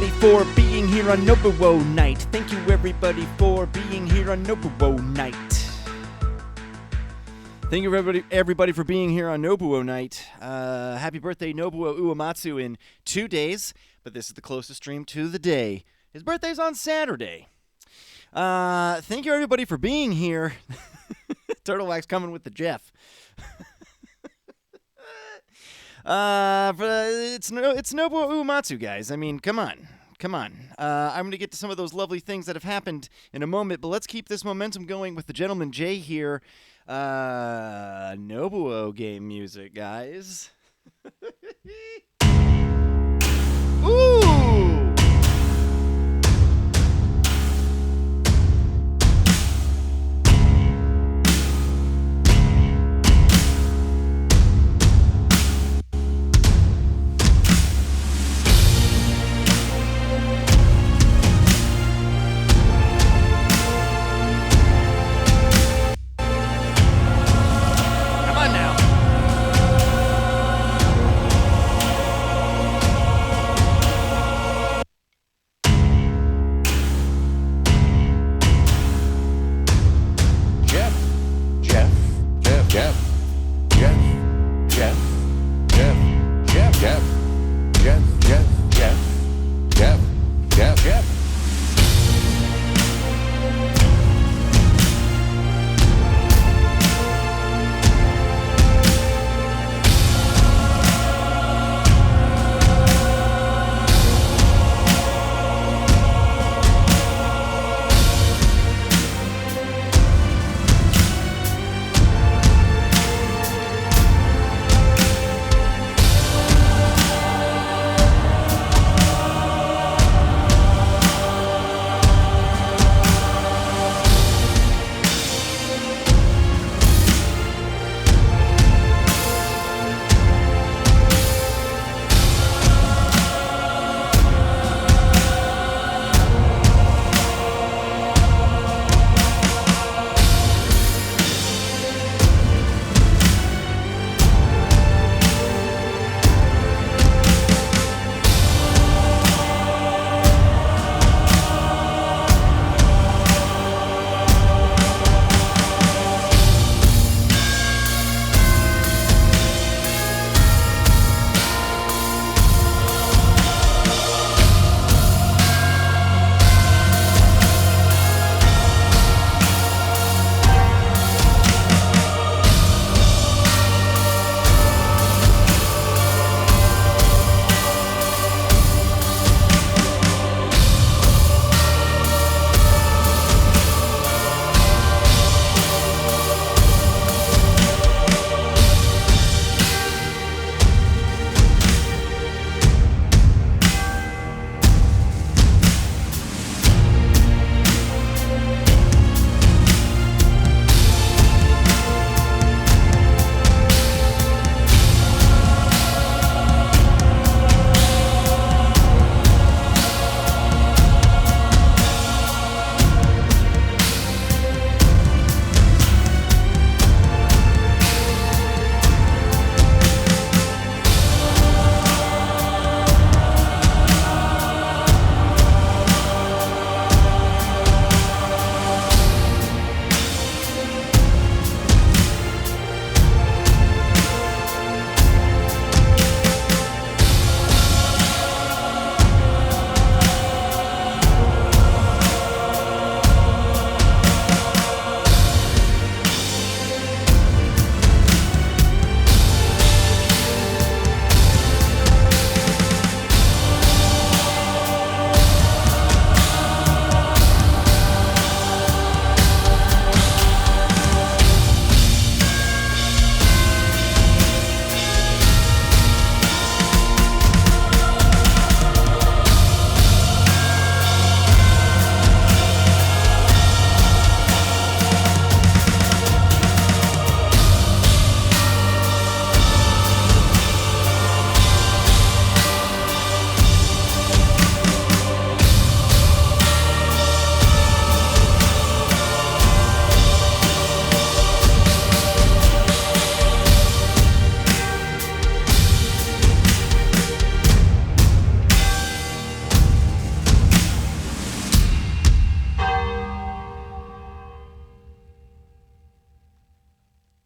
everybody for being here on Nobuo Night. Thank you everybody for being here on Nobuo Night. Thank you everybody for being here on Nobuo Night. Happy birthday Nobuo Uematsu in 2 days, but this is the closest stream to the day. His birthday's on Saturday. Thank you everybody for being here. Turtle Wax coming with the Jeff. It's Nobuo Uematsu, guys. I mean, come on. I'm going to get to some of those lovely things that have happened in a moment, but let's keep this momentum going with the gentleman Jay here. Nobuo game music, guys. Ooh!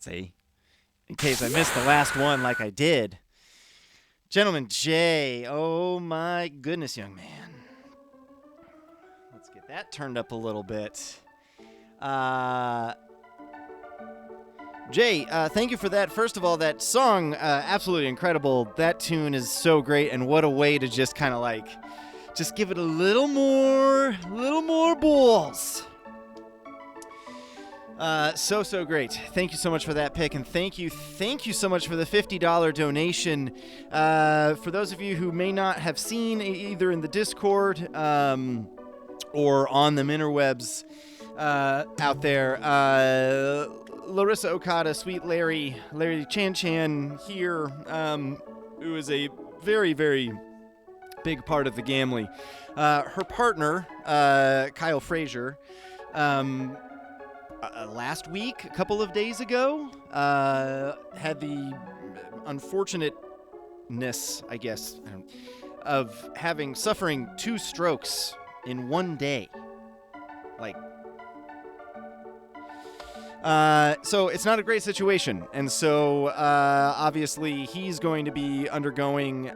See? In case I missed the last one like I did. Gentleman Jay. Oh, my goodness, young man. Let's get that turned up a little bit. Jay, thank you for that. First of all, that song, absolutely incredible. That tune is so great, and what a way to just kind of like, just give it a little more balls. So great. Thank you so much for that pick, and thank you so much for the $50 donation. For those of you who may not have seen either in the Discord or on the interwebs out there, Larissa Okada, Sweet Larry Chan here, who is a very, very big part of the Gamly. Her partner, Kyle Frazier, last week, a couple of days ago, had the unfortunateness, I guess, of suffering 2 strokes in one day. So it's not a great situation. And so, obviously, he's going to be undergoing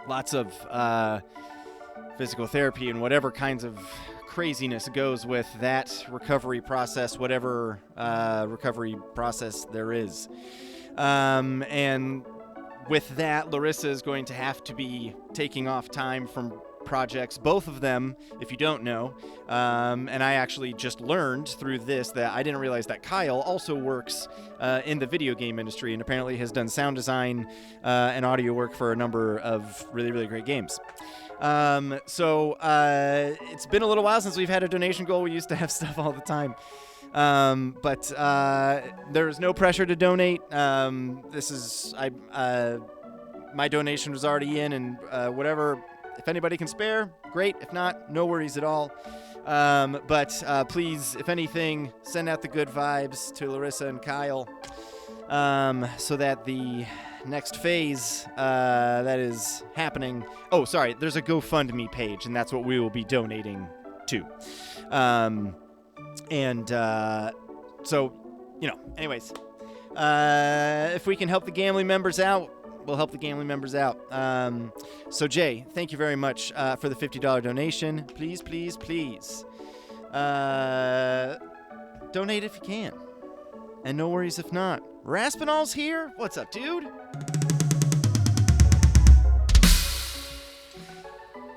lots of physical therapy and whatever kinds of craziness goes with that recovery process, whatever recovery process there is. And with that, Larissa is going to have to be taking off time from projects, both of them, if you don't know. And I actually just learned through this that I didn't realize that Kyle also works in the video game industry and apparently has done sound design and audio work for a number of really, really great games. So it's been a little while since we've had a donation goal. We used to have stuff all the time. But there's no pressure to donate. My donation was already in, and whatever, if anybody can spare, great. If not, no worries at all. But please, if anything, send out the good vibes to Larissa and Kyle, so that the next phase that is happening. Oh, sorry, there's a GoFundMe page, and that's what we will be donating to. So, anyways, if we can help the Gamly members out, we'll help the Gamly members out. So, Jay, thank you very much for the $50 donation. Please, please, please, donate if you can. And no worries if not. Raspinall's here? What's up, dude?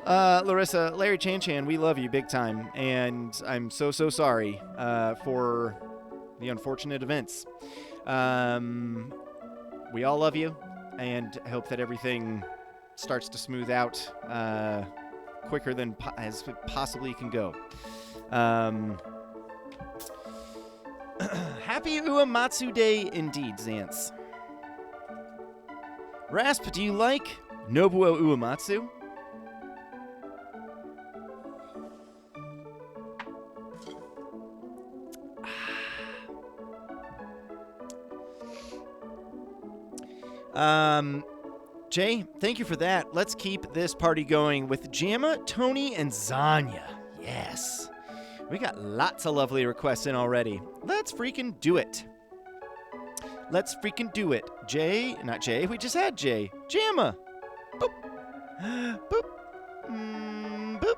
Larissa, Larry Chan, we love you big time, and I'm so sorry for the unfortunate events. We all love you, and hope that everything starts to smooth out quicker than as it possibly can go. Happy Uematsu Day indeed, Xantz. Rasp, do you like Nobuo Uematsu? Jay, thank you for that. Let's keep this party going with Jamma, Tony, and Zanya. Yes. We got lots of lovely requests in already. Let's freaking do it. Let's freaking do it. Jay, not Jay, we just had Jay. Jamma. Boop. Boop. Boop.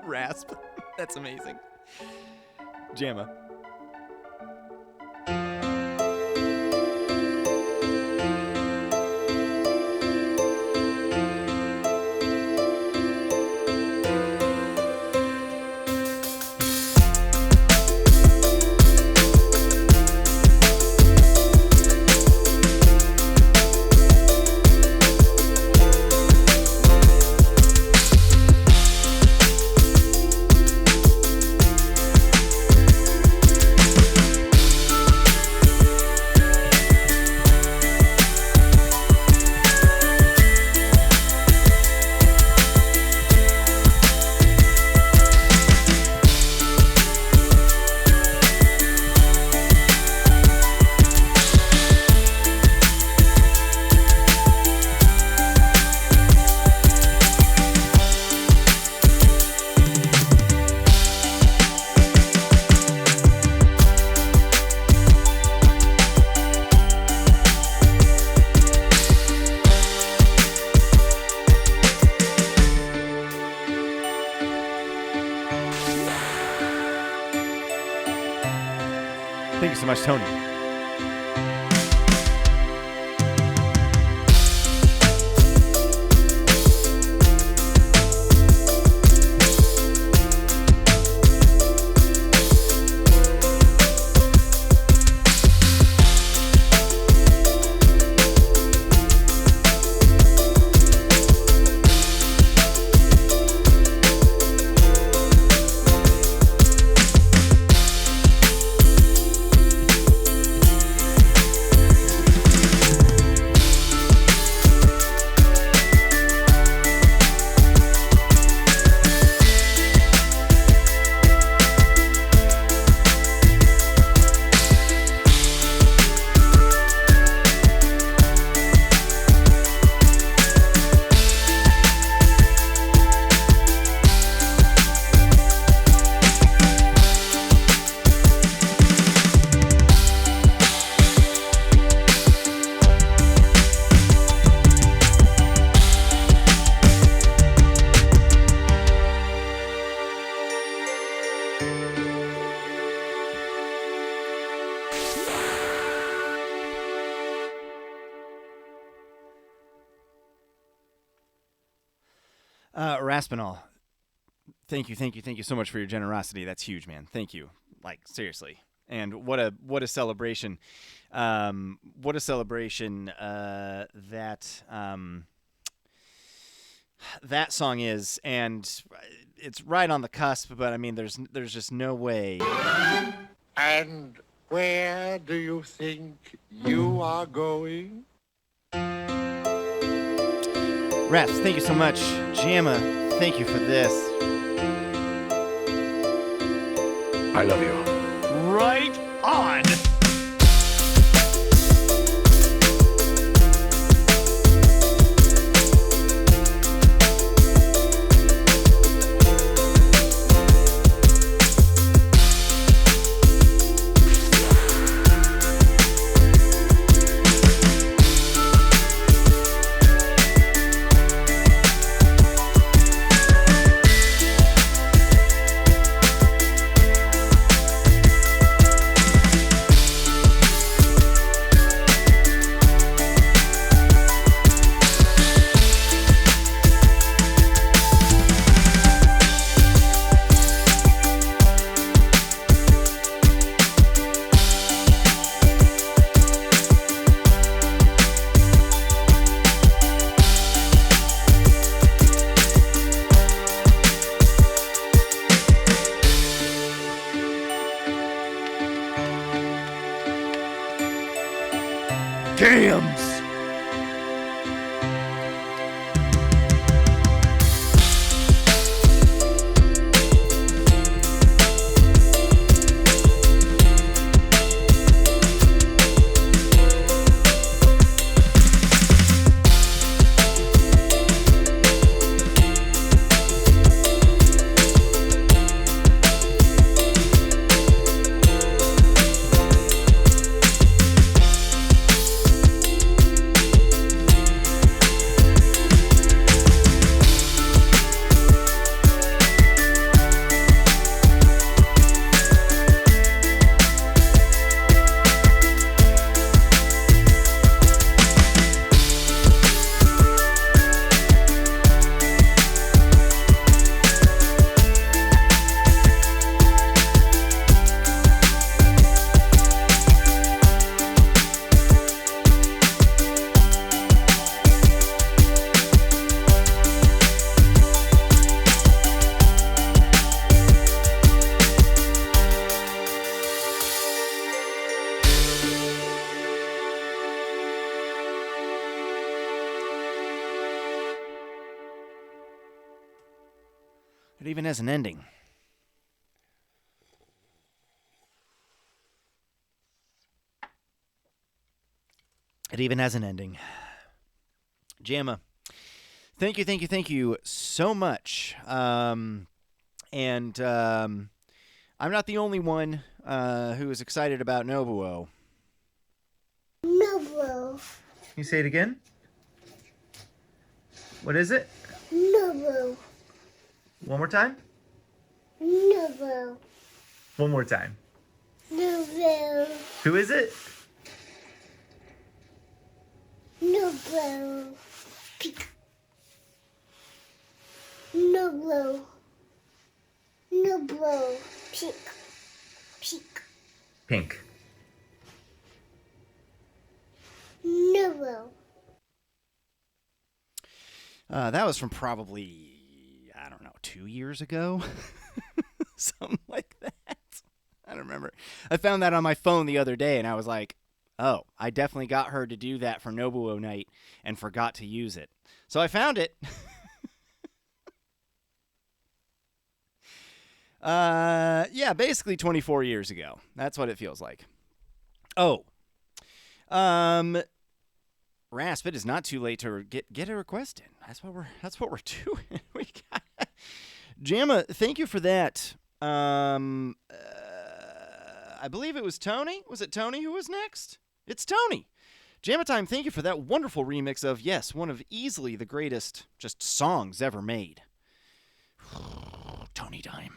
Rasp. That's amazing. Jamma. so much, Tony. Raspinall, thank you so much for your generosity. That's huge, man. Thank you. Like, seriously. And what a celebration. What a celebration that song is. And it's right on the cusp, but I mean, there's just no way. And where do you think you are going? Raps, thank you so much. Jamma, thank you for this. I love you. Right on. Gams! It even has an ending. It even has an ending. Jamma, thank you so much. I'm not the only one who is excited about Nobuo. Nobuo. Can you say it again? What is it? Nobuo. One more time? Nobuo. One more time. Nobuo. Who is it? Nobuo. Peek. Nobuo. Nobuo. Peek. Peek. Pink. Nobuo. That was from probably, I don't know, 2 years ago? Something like that. I don't remember. I found that on my phone the other day, and I was like, oh, I definitely got her to do that for Nobuo Night and forgot to use it. So I found it. Yeah, basically 24 years ago. That's what it feels like. Oh. Rasp, it is not too late to get a request in. That's what we're doing. We got Jamma, thank you for that. I believe it was Tony. Was it Tony who was next? It's Tony. Jamma Time, thank you for that wonderful remix of, yes, one of easily the greatest just songs ever made. Tony Time.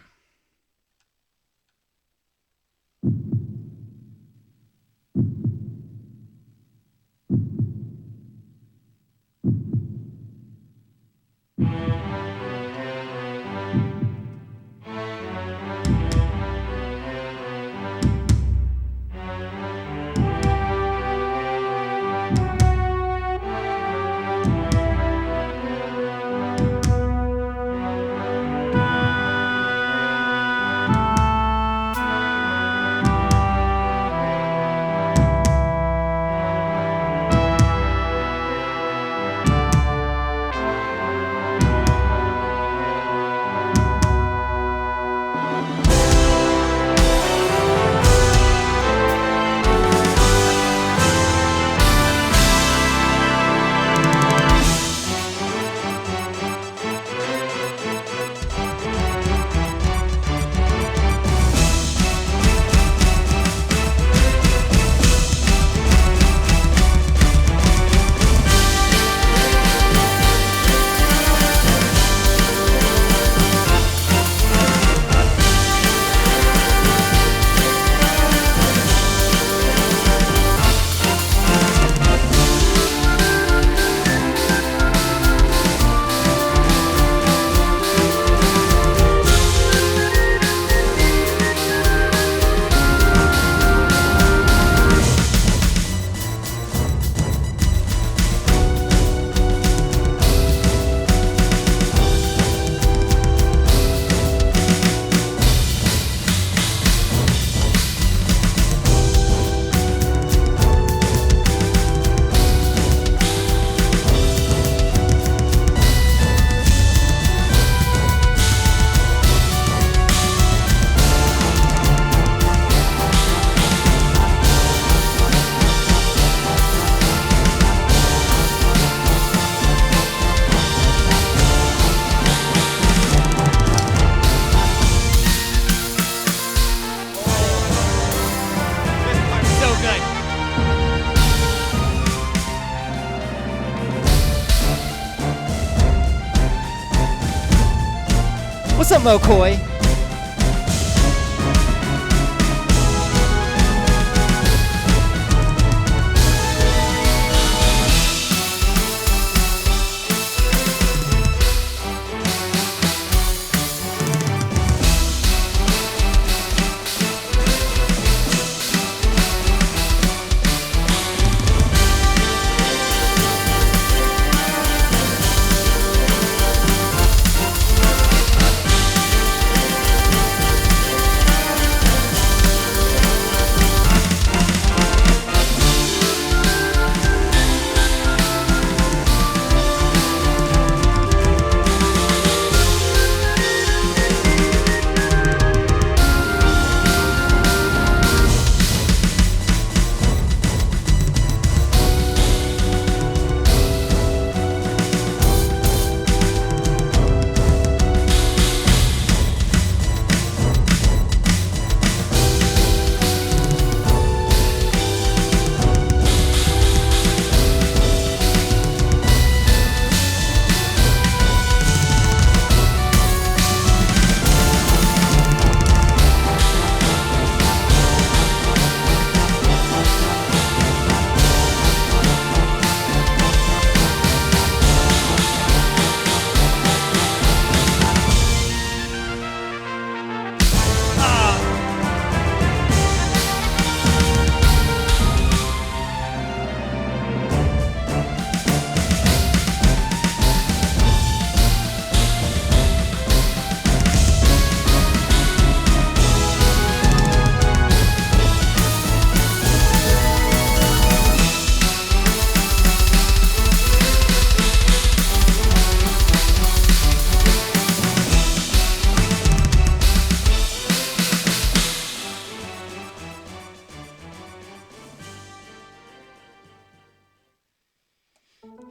What's up, Mokoi?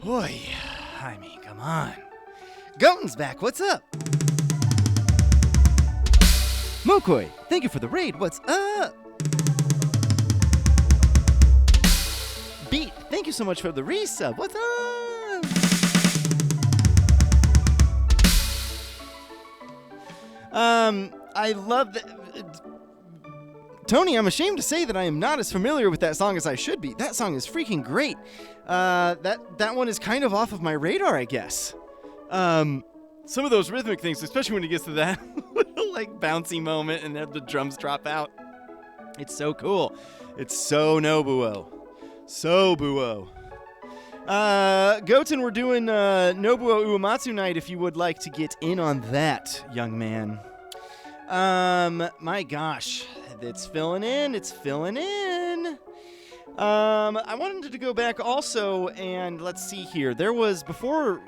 Boy, I mean, come on. Goten's back. What's up? Mokoi, thank you for the raid. What's up? Beat, thank you so much for the resub. What's up? I love that. Tony, I'm ashamed to say that I am not as familiar with that song as I should be. That song is freaking great. That one is kind of off of my radar, I guess. Some of those rhythmic things, especially when it gets to that little, like, bouncy moment and then the drums drop out. It's so cool. It's so Nobuo. So Buo. Goten, we're doing Nobuo Uematsu night if you would like to get in on that, young man. My gosh. It's filling in. It's filling in. I wanted to go back also, and let's see here. There was, before,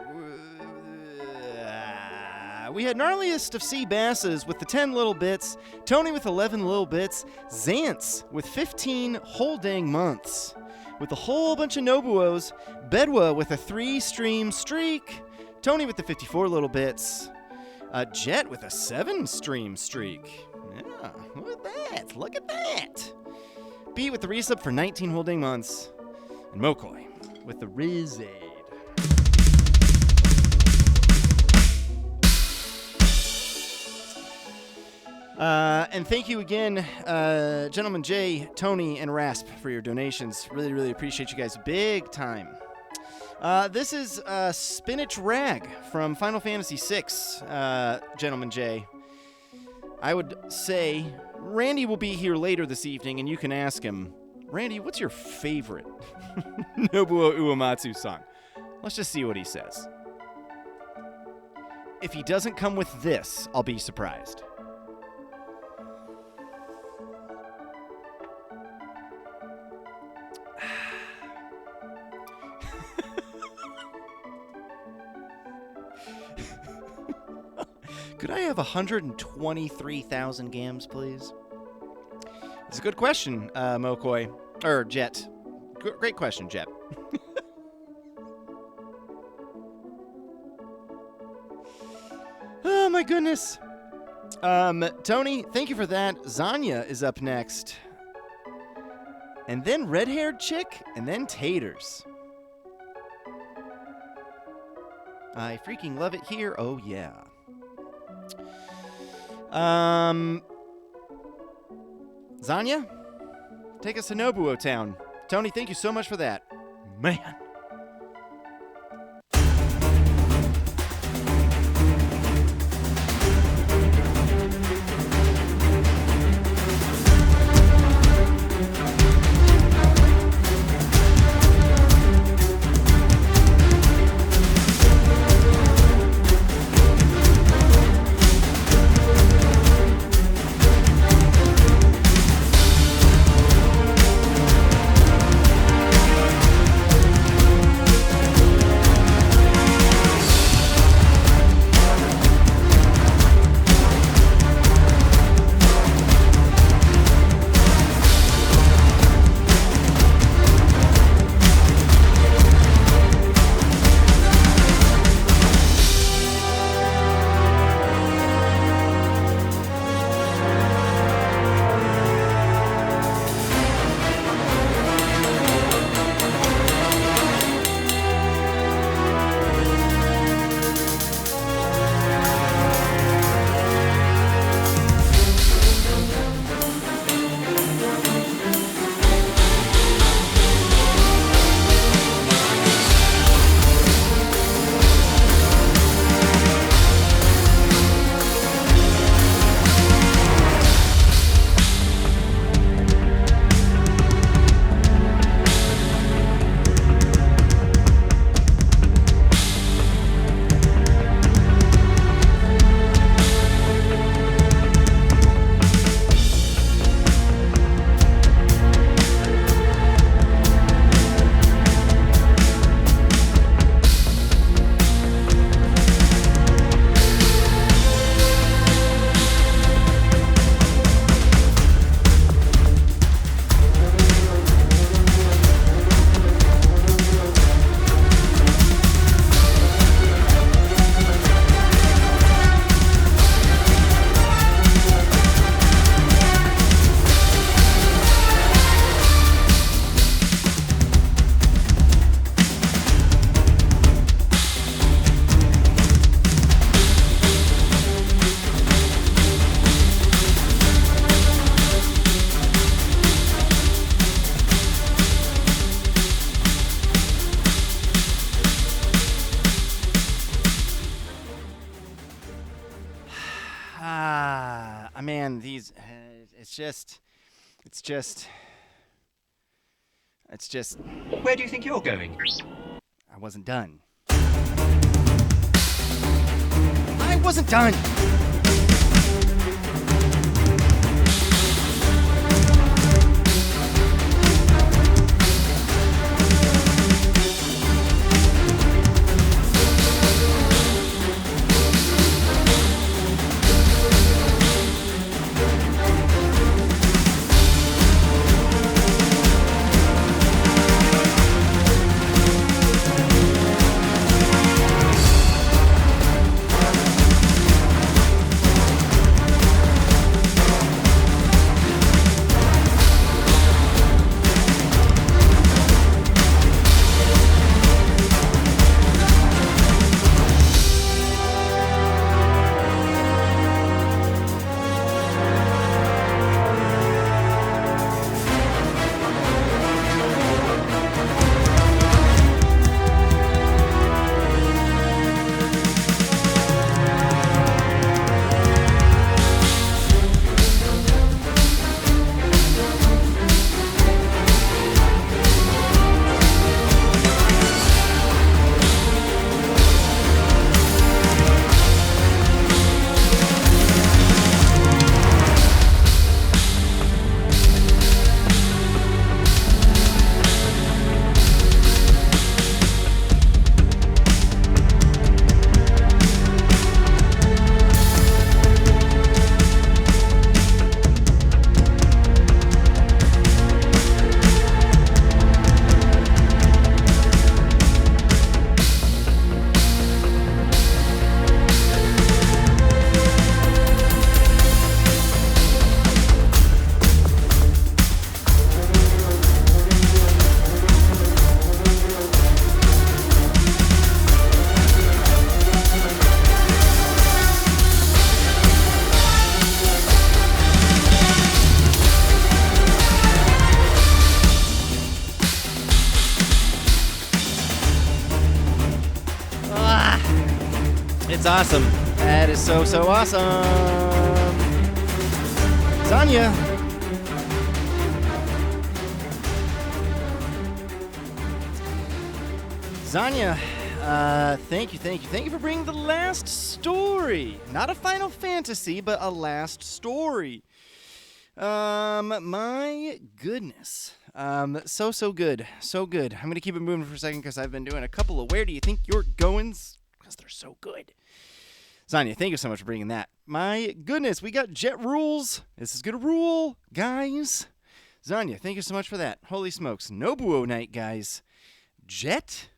we had Gnarliest of Sea Basses with the 10 little bits, Tony with 11 little bits, Xance with 15 whole dang months, with a whole bunch of Nobuos, Bedwa with a 3-stream streak, Tony with the 54 little bits, Jet with a 7-stream streak. Yeah, look at that. Look at that. B with the resub for 19 whole dang months. And Mokoi with the Besaid. And thank you again, Gentleman Jay, Tony, and Rasp for your donations. Really, really appreciate you guys big time. This is Spinach Rag from Final Fantasy VI, Gentleman Jay. I would say Randy will be here later this evening, and you can ask him, Randy, what's your favorite Nobuo Uematsu song? Let's just see what he says. If he doesn't come with this, I'll be surprised. Could I have 123,000 games, please? It's a good question, Mokoi. Or Jet. Great question, Jet. Oh, my goodness. Tony, thank you for that. Zanya is up next. And then red-haired chick, and then taters. I freaking love it here. Oh, yeah. Zanya, take us to Nobuo Town. Tony, thank you so much for that. Man. just. Where do you think you're going? I wasn't done. I wasn't done! It's awesome. That is so awesome. Zanya. Thank you for bringing the last story. Not a Final Fantasy, but a last story. My goodness. So good. So good. I'm going to keep it moving for a second because I've been doing a couple of Where Do You Think You're Goings? Because they're so good. Zanya, thank you so much for bringing that. My goodness, we got Jet Rules. This is going to rule, guys. Zanya, thank you so much for that. Holy smokes. Nobuo night, guys. Jet?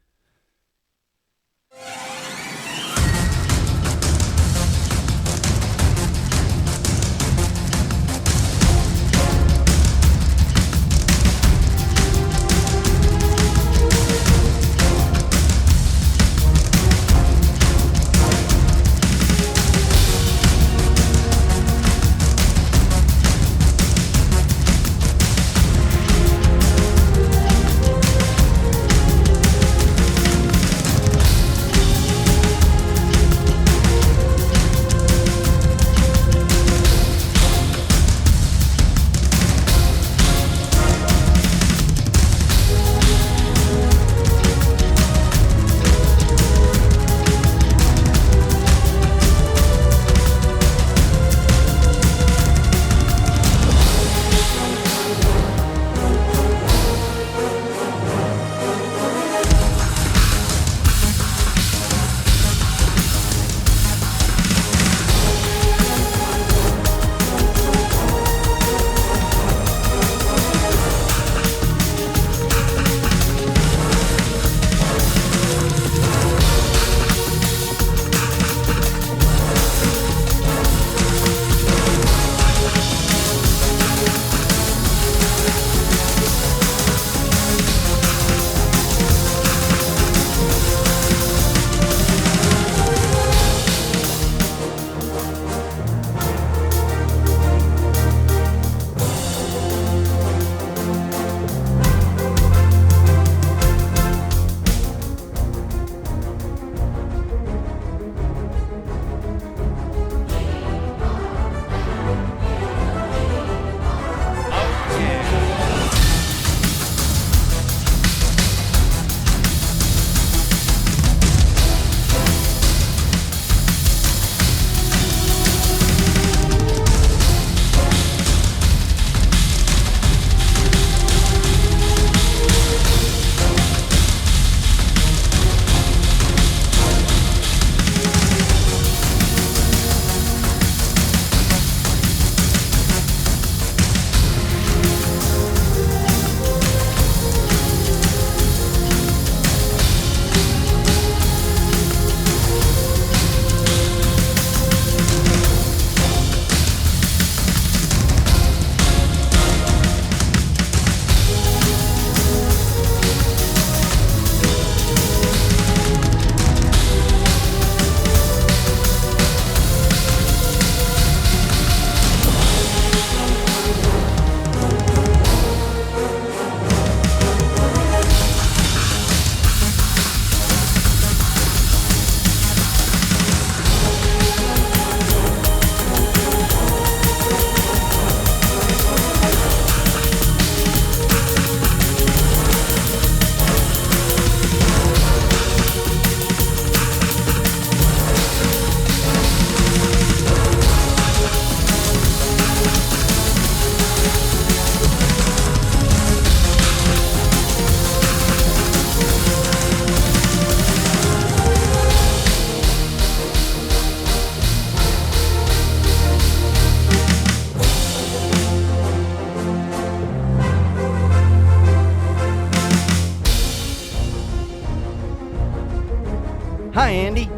Hi, Andy.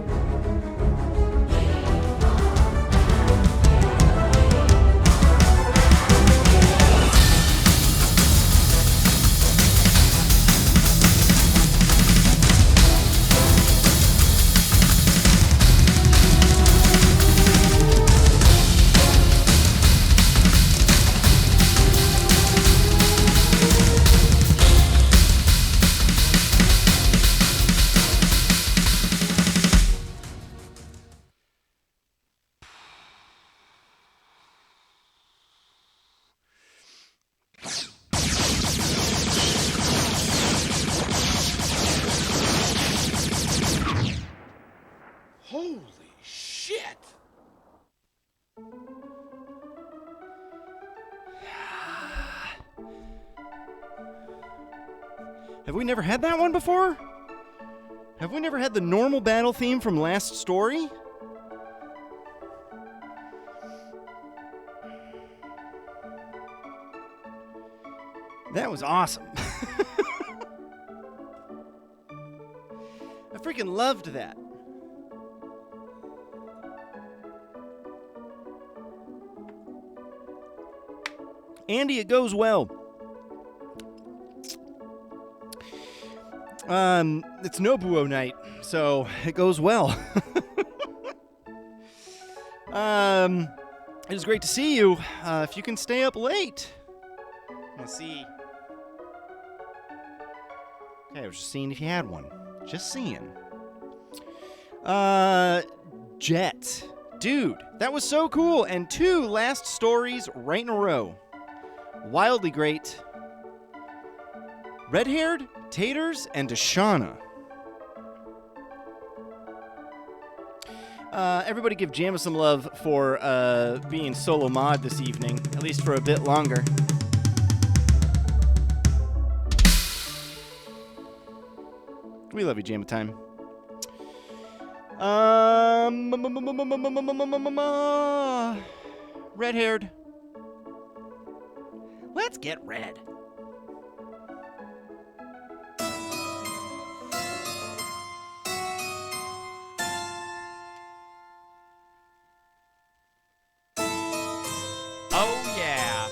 Holy shit! Have we never had that one before? Have we never had the normal battle theme from last story? That was awesome. I freaking loved that. Andy, it goes well. It's Nobuo night, so it goes well. It is great to see you. If you can stay up late. Let's see. Okay, I was just seeing if you had one. Just seeing. Jet. Dude, that was so cool. And 2 last stories right in a row. Wildly great. Red-haired, Taters, and Dashana. Everybody give Jamma some love for being solo mod this evening, at least for a bit longer. We love you, Jamma time. Red-haired. Let's get red. Oh, yeah.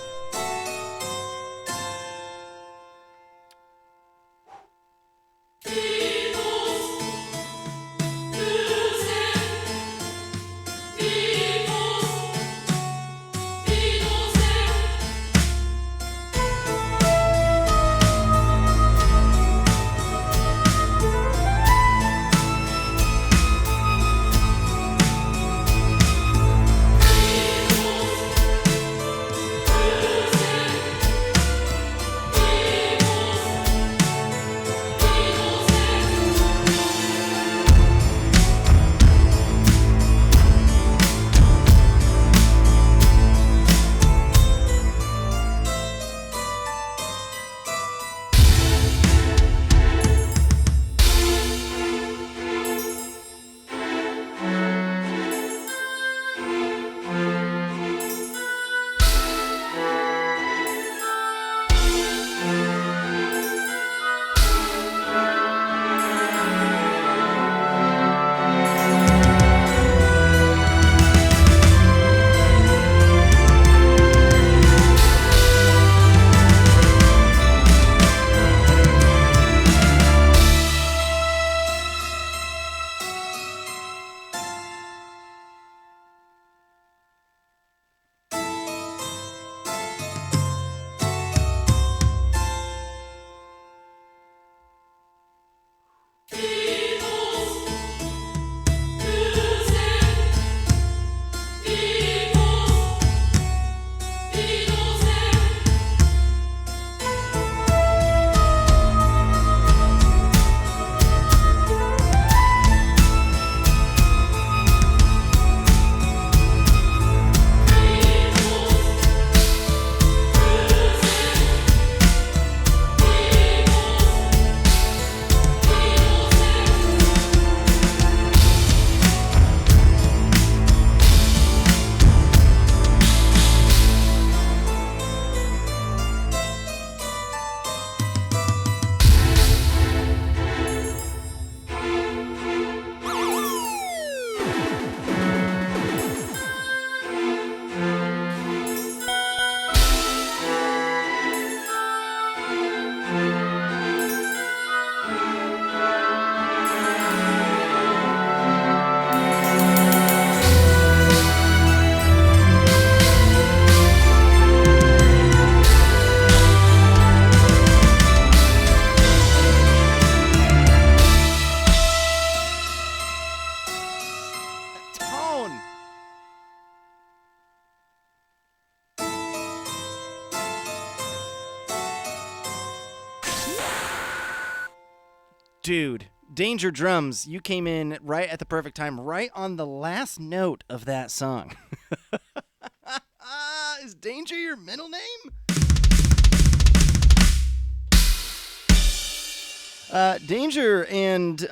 Dude, Danger Drums, you came in right at the perfect time, right on the last note of that song. Is Danger your middle name? Danger and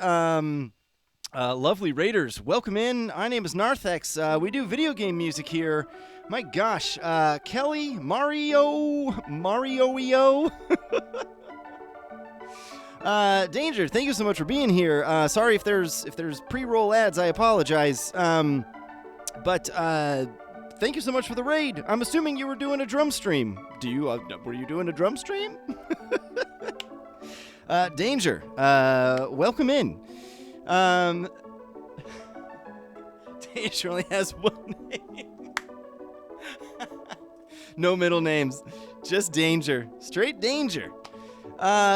lovely Raiders, welcome in. My name is Narthex. We do video game music here. My gosh, Kelly, Mario-io. Danger, thank you so much for being here. Sorry if there's pre-roll ads, I apologize. But thank you so much for the raid. I'm assuming you were doing a drum stream. Were you doing a drum stream? Danger, welcome in. Danger only has one name. No middle names, just Danger, straight Danger.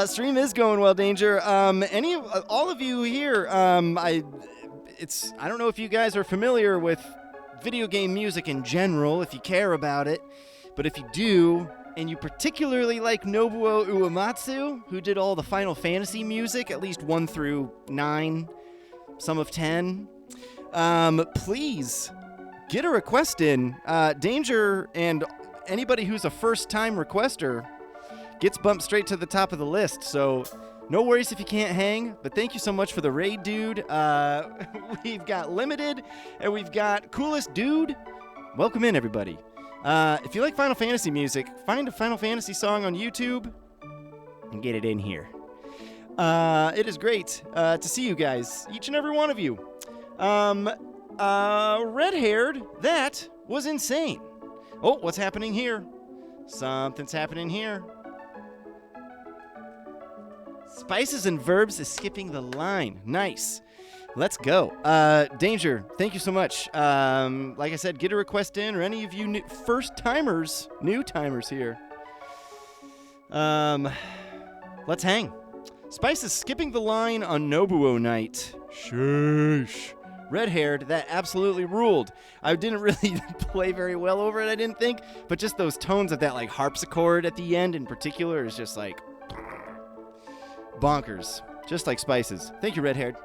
Stream is going well, Danger. All of you here, I don't know if you guys are familiar with video game music in general, if you care about it, but if you do, and you particularly like Nobuo Uematsu, who did all the Final Fantasy music, at least 1 through 9, some of 10, please get a request in. Danger and anybody who's a first-time requester gets bumped straight to the top of the list, so no worries if you can't hang, but thank you so much for the raid, dude. We've got Limited, and we've got Coolest Dude. Welcome in, everybody. If you like Final Fantasy music, find a Final Fantasy song on YouTube and get it in here. It is great to see you guys, each and every one of you. Red-haired, that was insane. Oh, what's happening here? Something's happening here. Spices and Verbs is skipping the line. Nice. Let's go. Danger, thank you so much. Like I said, get a request in, or any of you new timers here. Let's hang. Spice is skipping the line on Nobuo night. Sheesh. Red-haired, that absolutely ruled. I didn't really play very well over it, I didn't think, but just those tones of that like harpsichord at the end in particular is just like bonkers. Just like Spices. Thank you, Red-haired.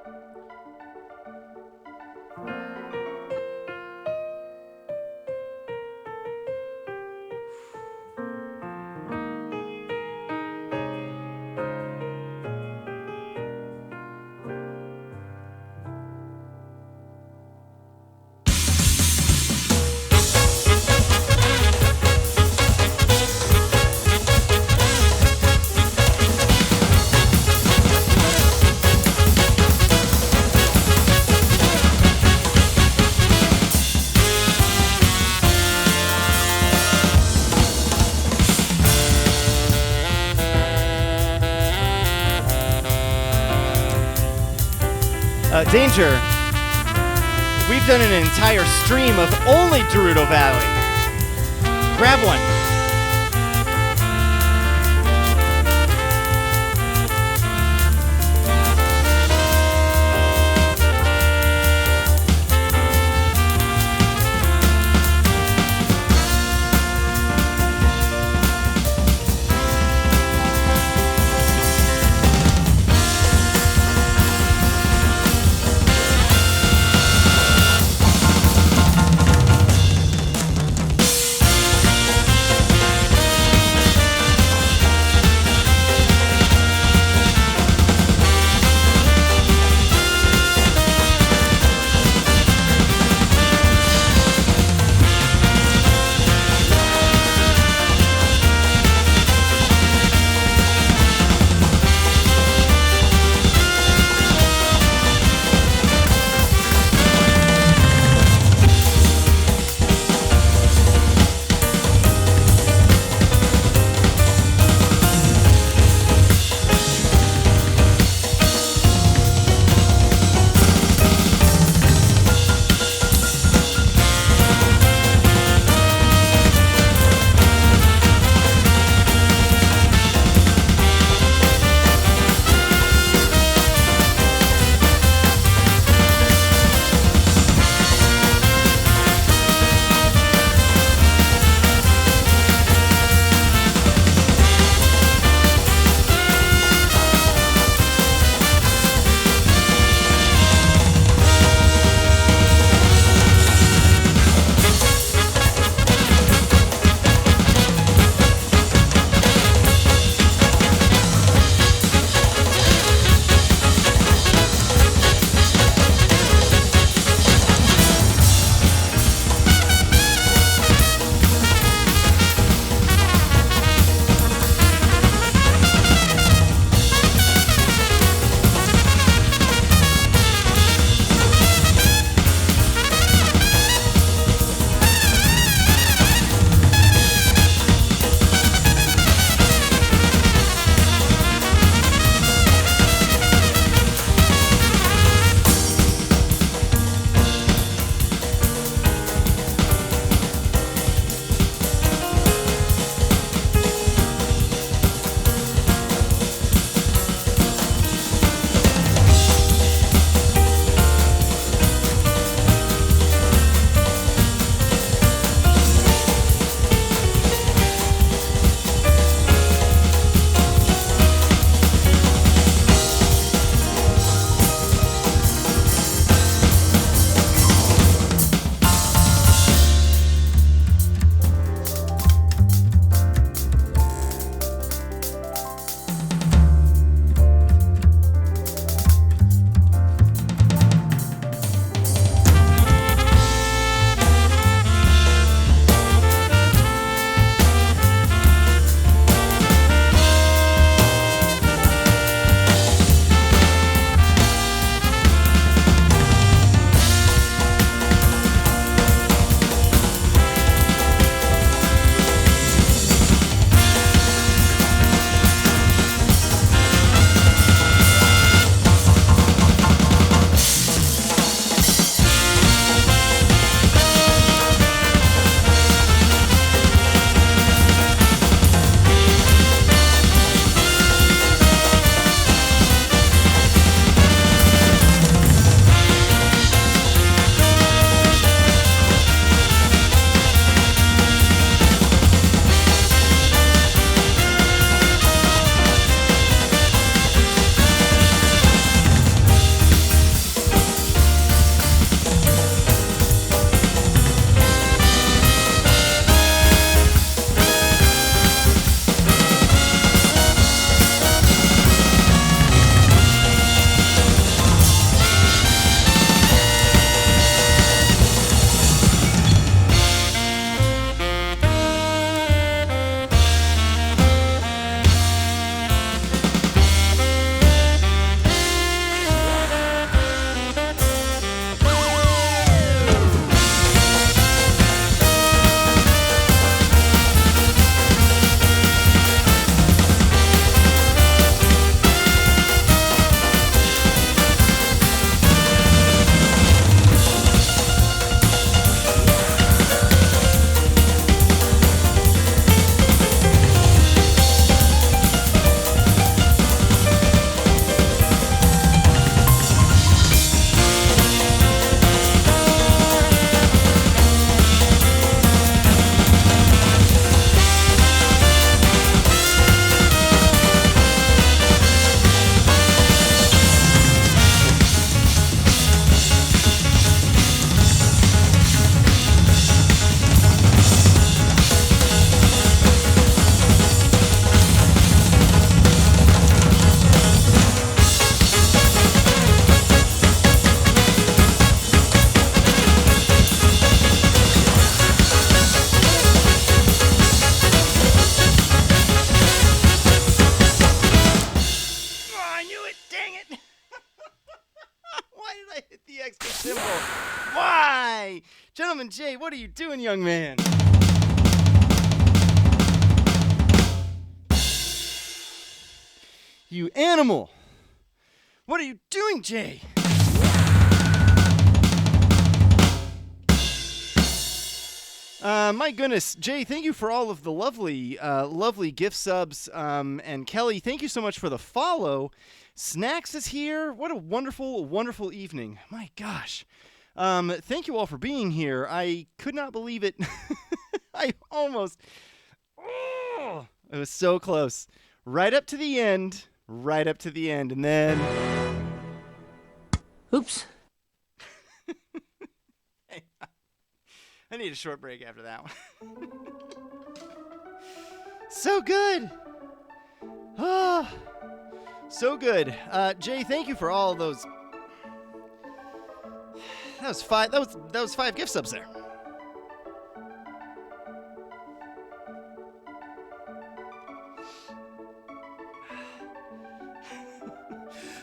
Danger, we've done an entire stream of only Gerudo Valley. Grab one. symbol. Why? Gentleman Jay, what are you doing, young man? You animal! What are you doing, Jay? My goodness, Jay, thank you for all of the lovely gift subs. And Kelly, thank you so much for the follow. Snacks is here. What a wonderful, wonderful evening. My gosh. Thank you all for being here. I could not believe it. I almost... Oh, it was so close. Right up to the end. Right up to the end. And then... Oops. Hey, I need a short break after that one. So good. Ah, so good. Jay, thank you for all of those. That was five. That was 5 gift subs there.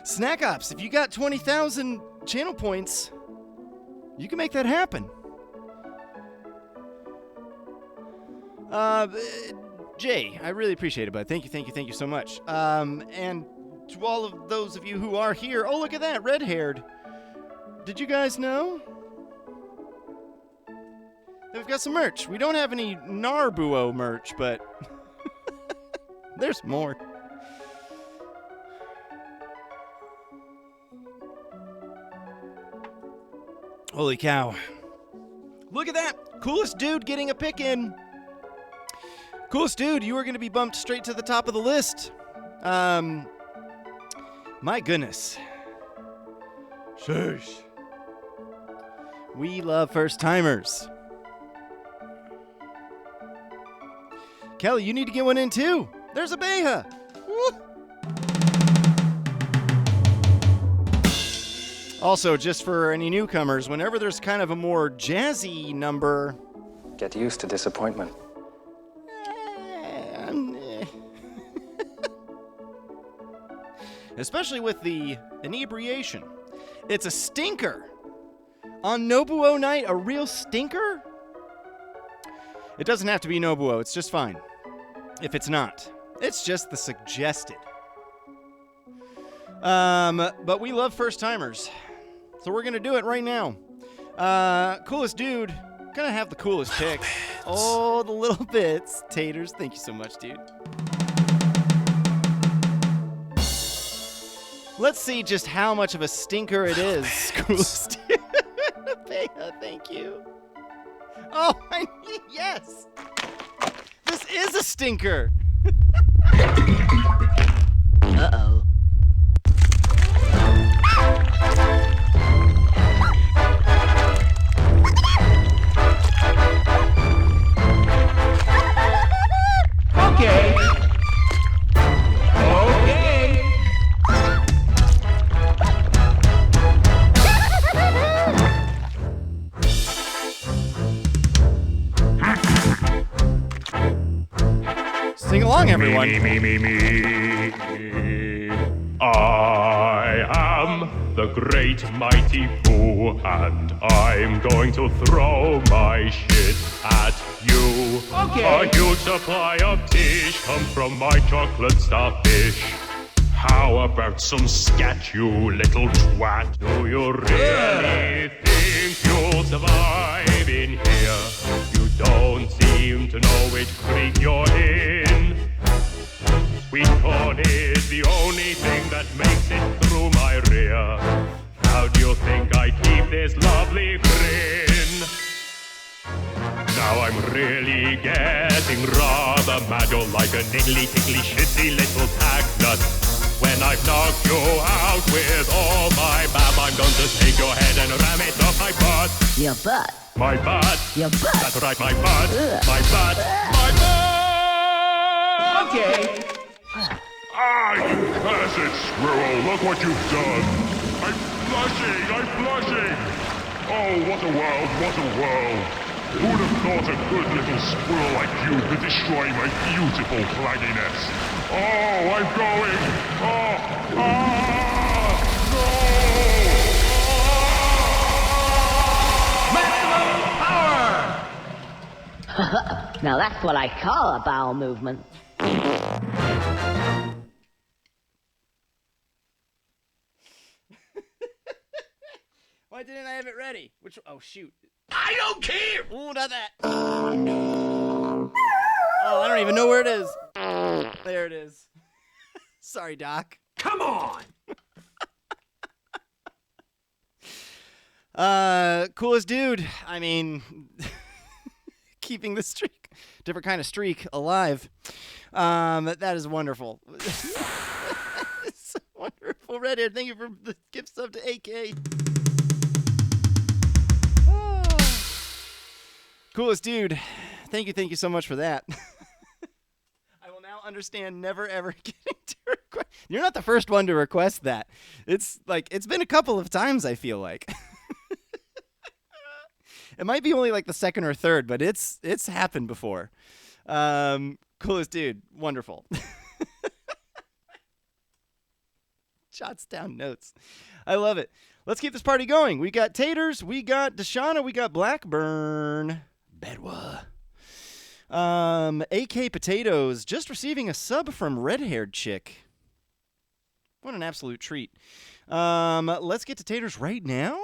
Snack Ops, if you got 20,000 channel points, you can make that happen. Jay, I really appreciate it, bud. Thank you so much. And to all of those of you who are here, oh, look at that, red-haired. Did you guys know? We've got some merch. We don't have any Nobuo merch, but there's more. Holy cow. Look at that. Coolest dude getting a pick in. Coolest dude, you are going to be bumped straight to the top of the list. My goodness. Shush. We love first-timers. Kelly, you need to get one in, too. There's a Beha. Woo. Also, just for any newcomers, whenever there's kind of a more jazzy number... Get used to disappointment. Especially with the inebriation. It's a stinker. On Nobuo night, a real stinker? It doesn't have to be Nobuo, it's just fine. If it's not. It's just the suggested. But we love first-timers. So we're gonna do it right now. Coolest dude. Gonna have the coolest pick. Oh, the little bits. Taters, thank you so much, dude. Let's see just how much of a stinker it is. Coolest dude. Thank you. Oh, yes. This is a stinker. Uh-oh. Okay. Okay. Sing along, everyone. Me. I am the great mighty Pooh, and I'm going to throw my shit at you. Okay. A huge supply of tish comes from my chocolate starfish. How about some scat, you little twat? Do you really think you'll survive in here? You don't seem to know which creek you're in. Sweet corn is the only thing that makes it through my rear. How do you think I keep this lovely grin? Now I'm really getting rather mad. You're like a niggly, tickly, shitty little tag nut. When I've knocked you out with all my bab, I'm going to take your head and ram it up my butt. Your butt. My butt. Your butt. That's right, my butt. Ugh. My butt. My butt. Okay. Ah, you cursed squirrel, look what you've done. I'm blushing. Oh, what a world, what a world. Who'd have thought a good little squirrel like you could destroy my beautiful flagginess? Oh, I'm going. Oh, no! Now that's what I call a bowel movement. Why didn't I have it ready? Oh, shoot. I don't care! Ooh, not that. Oh, I don't even know where it is. There it is. Sorry, Doc. Come on! Coolest dude. I mean, keeping the streak, different kind of streak, alive. That is wonderful. It's wonderful. Redhead, thank you for the gift sub to AK. Coolest dude. Thank you so much for that. I will now understand never ever getting to request. You're not the first one to request that. It's been a couple of times, I feel like. It might be only like the second or third, but it's happened before. Coolest dude. Wonderful. Jots down notes. I love it. Let's keep this party going. We got Taters, we got Deshauna, we got Blackburn. Bedwa. AK Potatoes just receiving a sub from Red-Haired Chick. What an absolute treat. Let's get to Taters right now.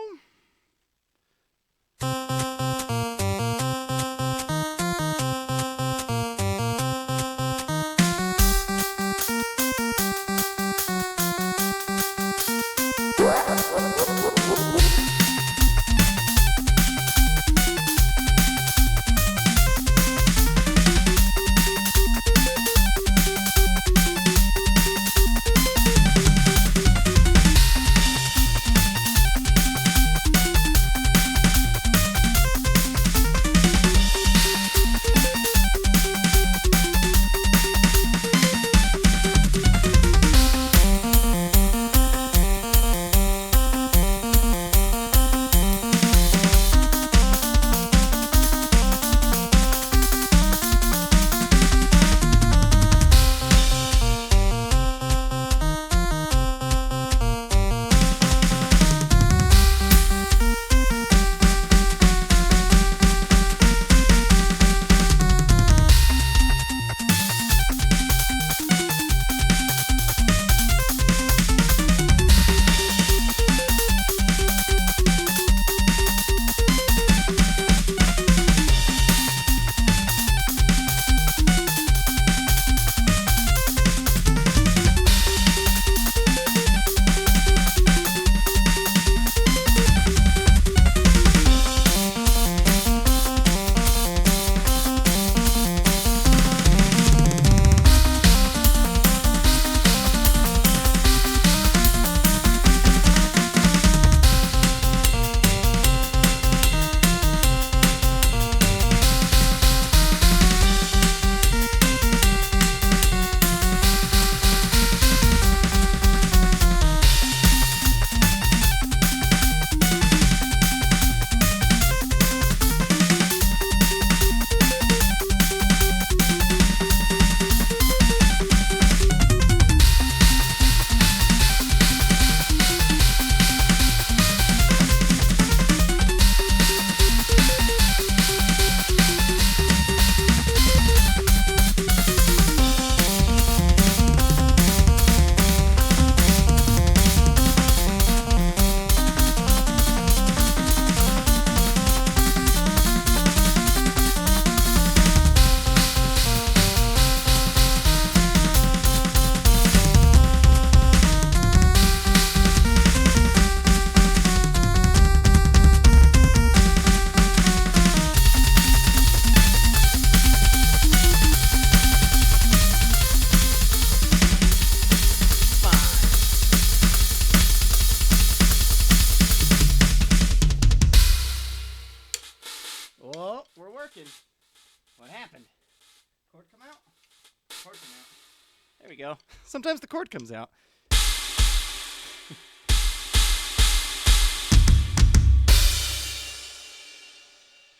There we go. Sometimes the cord comes out.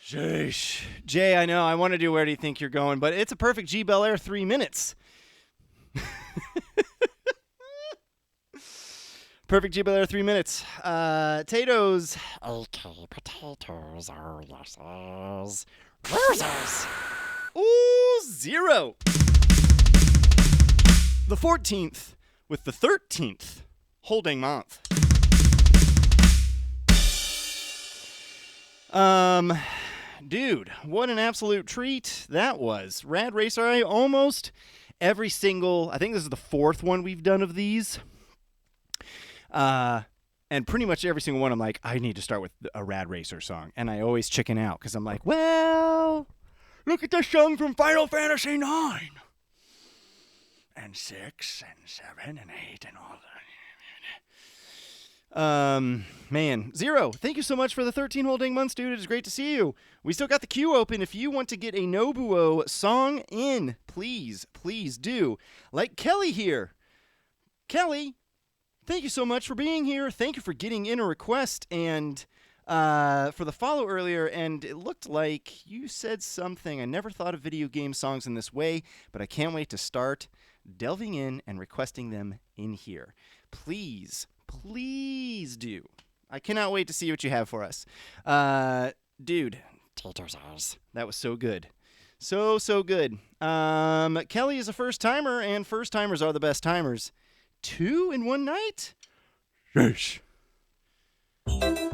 Sheesh. Jay, I know. I want to do Where Do You Think You're Going, but it's a perfect G Bel Air 3 minutes. Perfect G Bel Air 3 minutes. Tatoes. Okay, potatoes are yourselves. Losers. Ooh, 0. The 14th with the 13th holding month. Dude, what an absolute treat that was. Rad Racer, I think this is the 4th one we've done of these. And pretty much every single one, I'm like, I need to start with a Rad Racer song. And I always chicken out because I'm like, well, look at this song from Final Fantasy 9. And 6 and 7 and 8 and all that. Man, 0. Thank you so much for the 13 whole dang months, dude. It is great to see you. We still got the queue open. If you want to get a Nobuo song in, please do. Like Kelly here. Kelly, thank you so much for being here. Thank you for getting in a request and for the follow earlier. And it looked like you said something. I never thought of video game songs in this way, but I can't wait to start delving in and requesting them in here. Please do. I cannot wait to see what you have for us. Dude, that was so good. So good. Kelly is a first-timer, and first-timers are the best timers. 2 in one night? Yes. Ooh.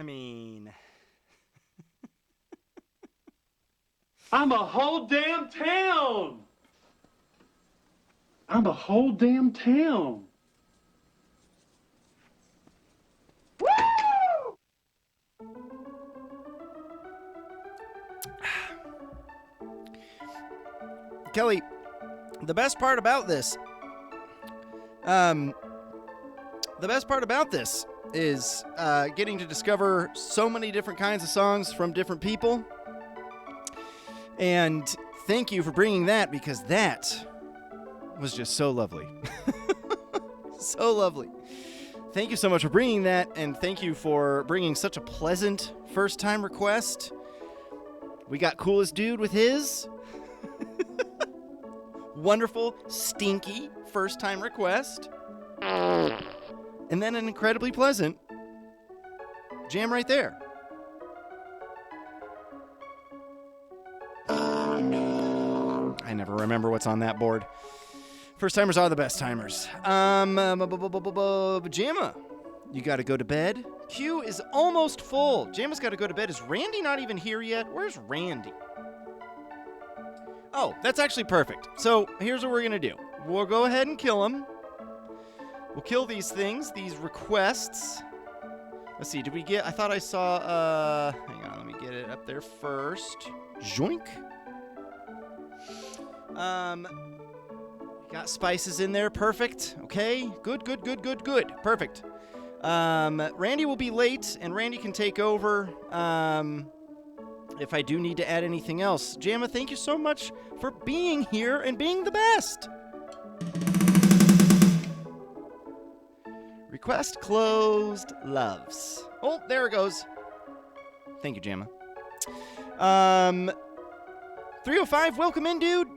mean... I'm a whole damn town! I'm a whole damn town! Woo! Kelly, the best part about this, is getting to discover so many different kinds of songs from different people. And thank you for bringing that, because that was just so lovely. So lovely. Thank you so much for bringing that, and thank you for bringing such a pleasant first-time request. We got Coolest Dude with his wonderful, stinky first-time request. And then an incredibly pleasant jam right there. I never remember what's on that board. First timers are the best timers. Jamma, you gotta go to bed. Q is almost full. Jamma's gotta go to bed. Is Randy not even here yet? Where's Randy? Oh, that's actually perfect. So here's what we're gonna do. We'll go ahead and kill him. We'll kill these things, these requests. Let's see, did we get, I thought I saw, hang on, let me get it up there first. Joink. Got spices in there, perfect. Okay, good. Perfect. Randy will be late, and Randy can take over, if I do need to add anything else. Jamma, thank you so much for being here and being the best. Request closed, loves. Oh, there it goes. Thank you, Jamma. 305, welcome in, dude.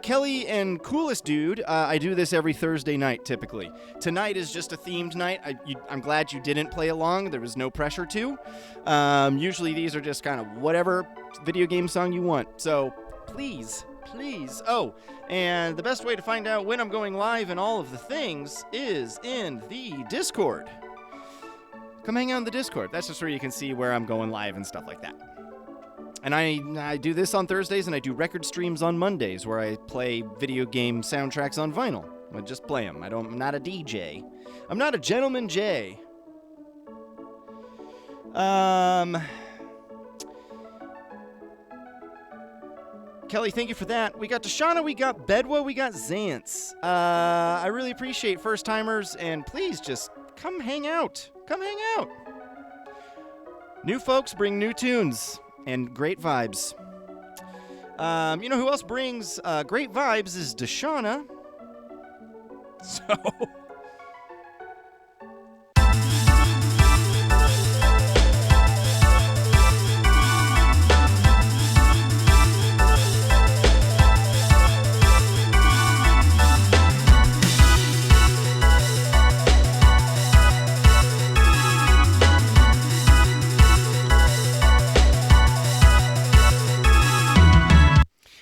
Kelly and Coolest Dude, I do this every Thursday night, typically. Tonight is just a themed night. I'm glad you didn't play along. There was no pressure to. Usually these are just kind of whatever video game song you want. So, please. Oh, and the best way to find out when I'm going live and all of the things is in the Discord. Come hang out in the Discord. That's just where you can see where I'm going live and stuff like that. And I do this on Thursdays, and I do record streams on Mondays where I play video game soundtracks on vinyl. I just play them. I'm not a DJ. I'm not a Gentleman J. Kelly, thank you for that. We got Deshauna, we got Bedwa, we got Zance. I really appreciate first-timers, and please just come hang out. Come hang out. New folks bring new tunes and great vibes. You know who else brings great vibes is Deshauna. So...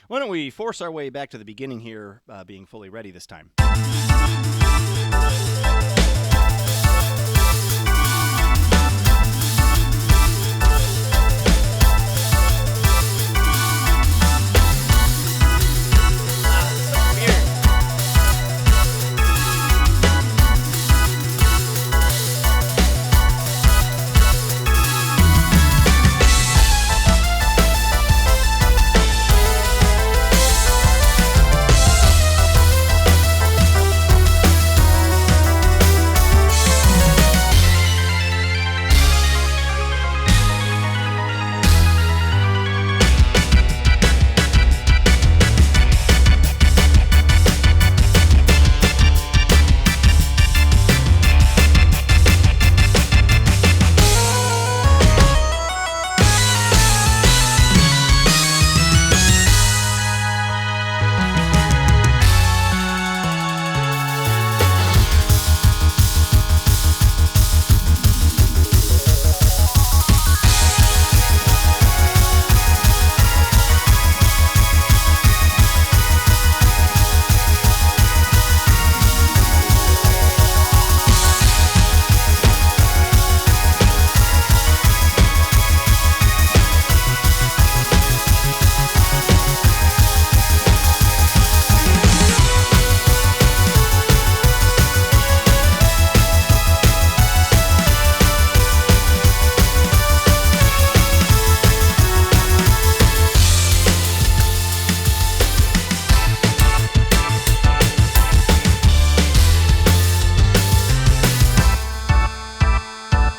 Why don't we force our way back to the beginning here, being fully ready this time.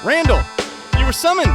Randall, you were summoned.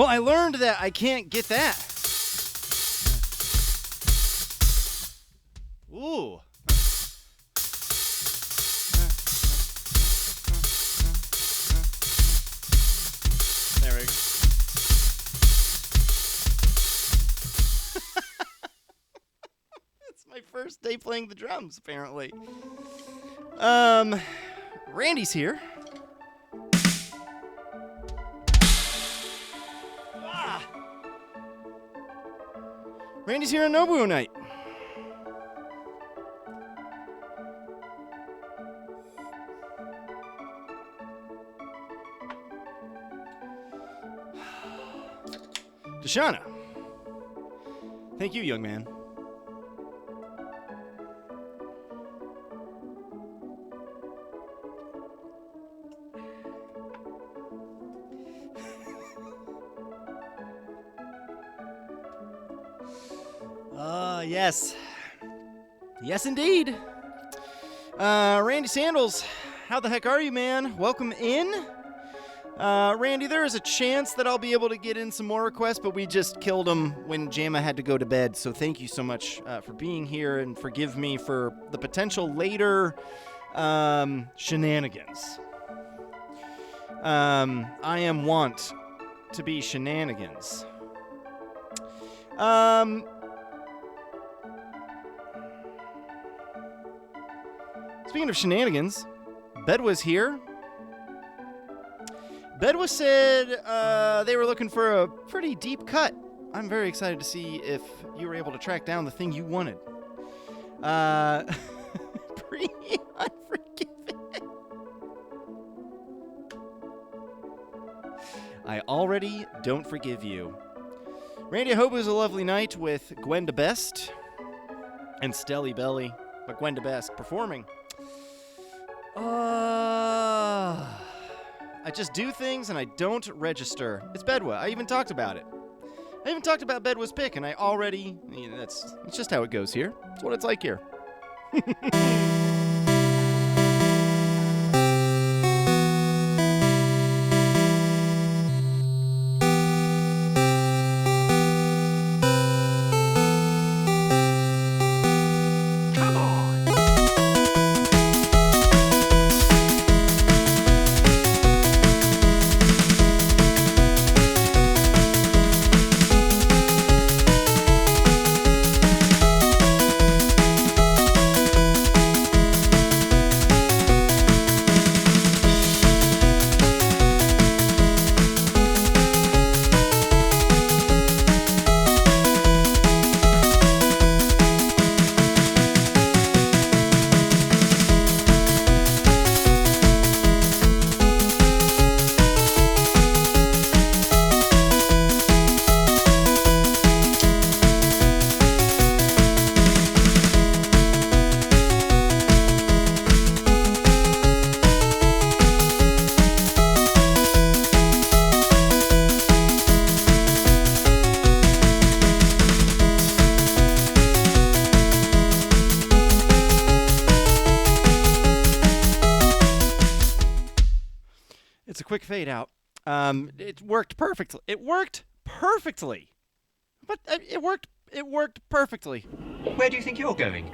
Well, I learned that I can't get that. Ooh. There we go. It's my first day playing the drums, apparently. Randy's here. Randy's here on Nobuo night. Deshana. Thank you, young man. Yes. Yes, indeed. Randy Sandals, how the heck are you, man? Welcome in. Randy, there is a chance that I'll be able to get in some more requests, but we just killed him when Jamma had to go to bed, so thank you so much for being here, and forgive me for the potential later shenanigans. I am wont to be shenanigans. Speaking of shenanigans, Bedwa's here. Bedwa said they were looking for a pretty deep cut. I'm very excited to see if you were able to track down the thing you wanted. Pretty unforgiving. I already don't forgive you. Randy, I hope it was a lovely night with Gwenda Best and Stelly Belly, but Gwenda Best performing. I just do things and I don't register. It's Bedwa. I even talked about it. I even talked about Bedwa's pick, and I already... It's just how it goes here. It's what it's like here. Quick fade out. It worked perfectly. It worked perfectly. But it worked perfectly. Where do you think you're going?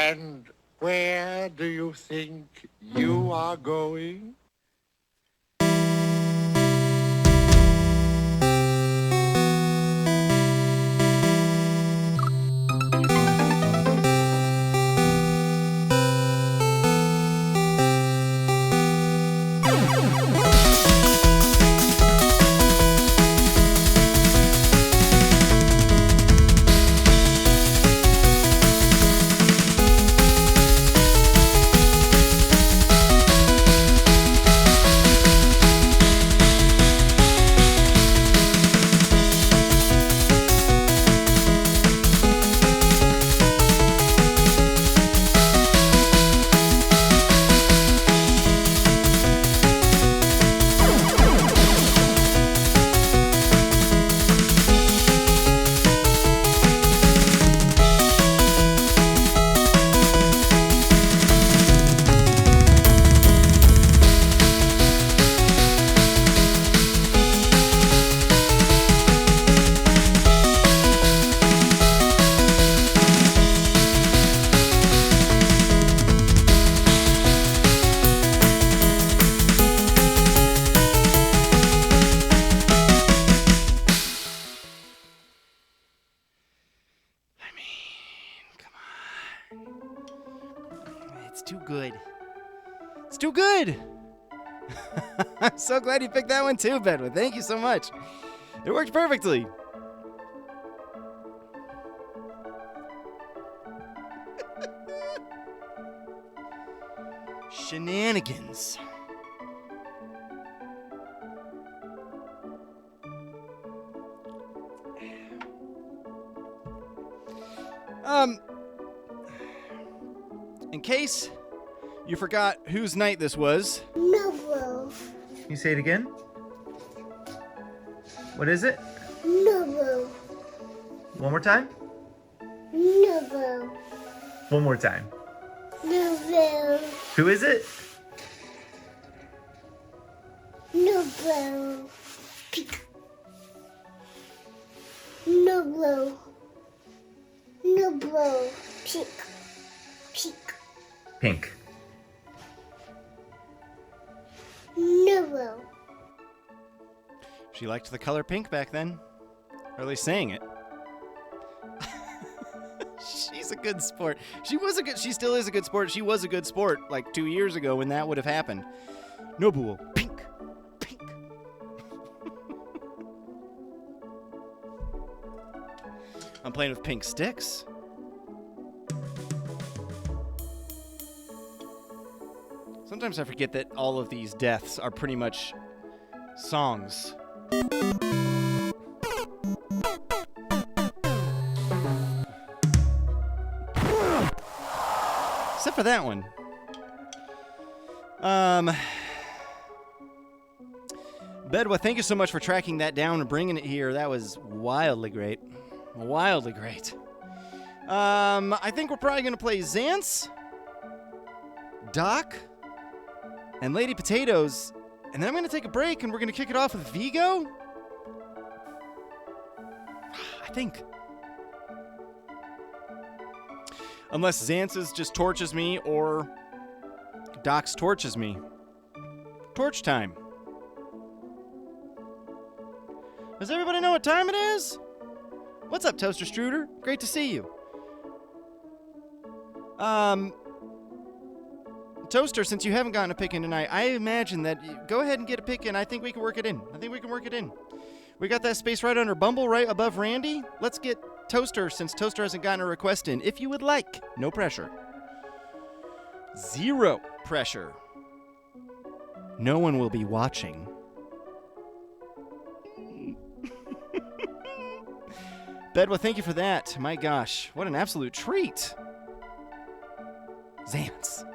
And where do you think you are going? Too good. It's too good. I'm so glad you picked that one too, Bedwood. Thank you so much. It worked perfectly. Shenanigans. In case you forgot whose night this was. Nobuo. Can you say it again? What is it? Nobuo. One more time? Nobuo. One more time. Nobuo. Who is it? Nobuo. Peek. Nobuo. Nobuo. Peek. Peek. Pink. Nobuo. She liked the color pink back then. Or at least saying it. She's a good sport. She still is a good sport. She was a good sport like 2 years ago when that would have happened. Nobuo. Pink. Pink. I'm playing with pink sticks. Sometimes I forget that all of these deaths are pretty much songs. Except for that one. Bedwa, thank you so much for tracking that down and bringing it here. That was wildly great. Wildly great. I think we're probably going to play Xance, Doc, and Lady Potatoes, and then I'm going to take a break, and we're going to kick it off with Vigo? I think. Unless Xance's just torches me, or Doc's torches me. Torch time. Does everybody know what time it is? What's up, Toaster Struder? Great to see you. Toaster, since you haven't gotten a pick in tonight, I imagine that go ahead and get a pick in. I think we can work it in. We got that space right under Bumble, right above Randy. Let's get Toaster, since Toaster hasn't gotten a request in. If you would like. No pressure. Zero pressure. No one will be watching. Bedwa, thank you for that. My gosh, what an absolute treat. Xance.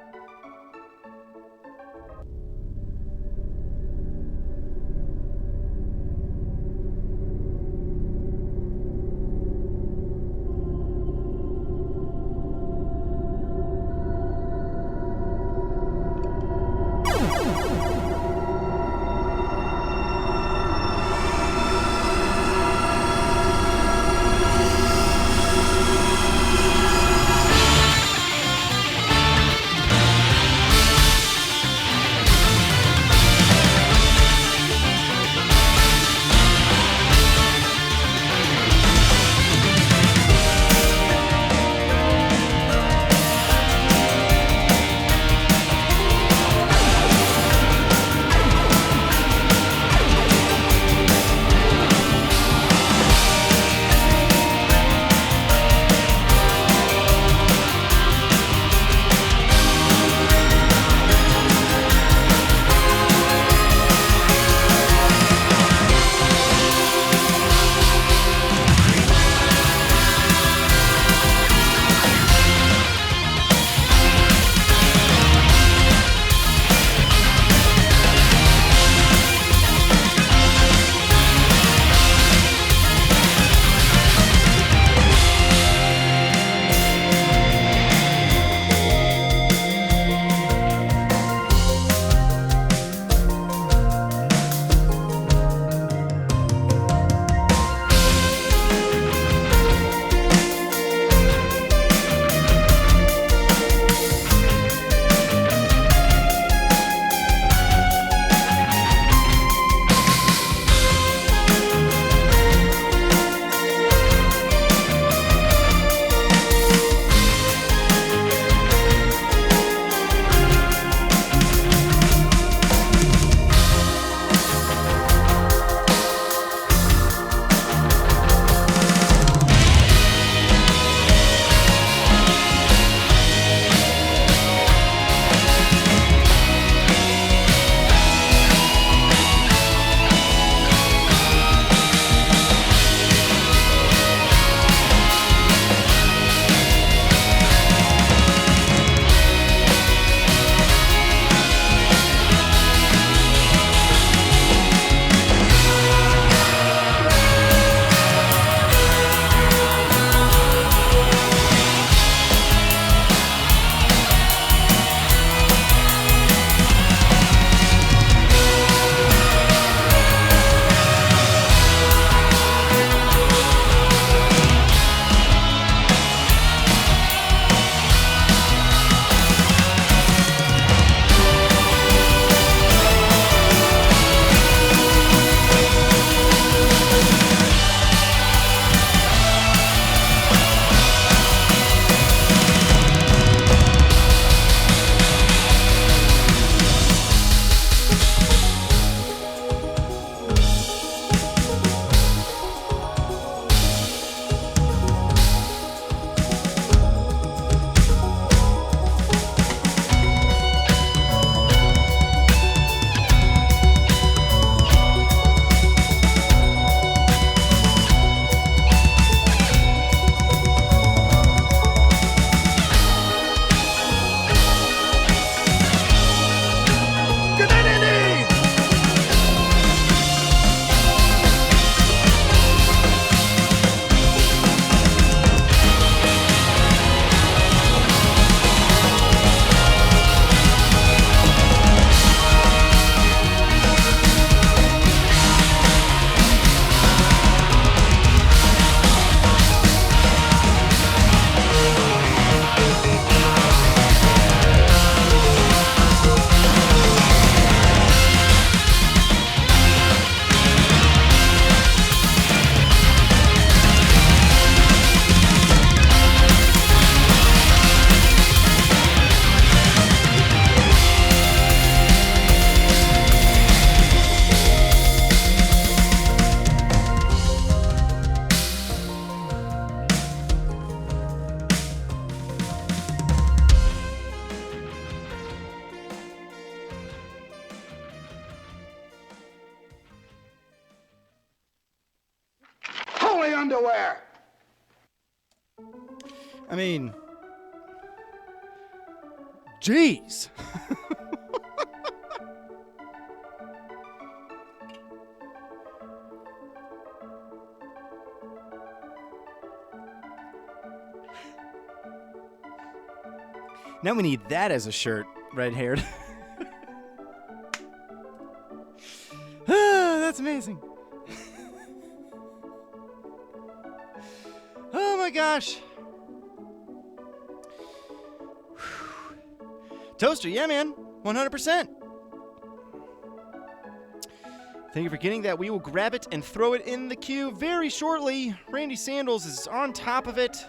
boy underwear. I mean, jeez. Now we need that as a shirt, red-haired. That's amazing. Oh my gosh. Toaster, yeah, man. 100%. Thank you for getting that. We will grab it and throw it in the queue very shortly. Randy Sandals is on top of it.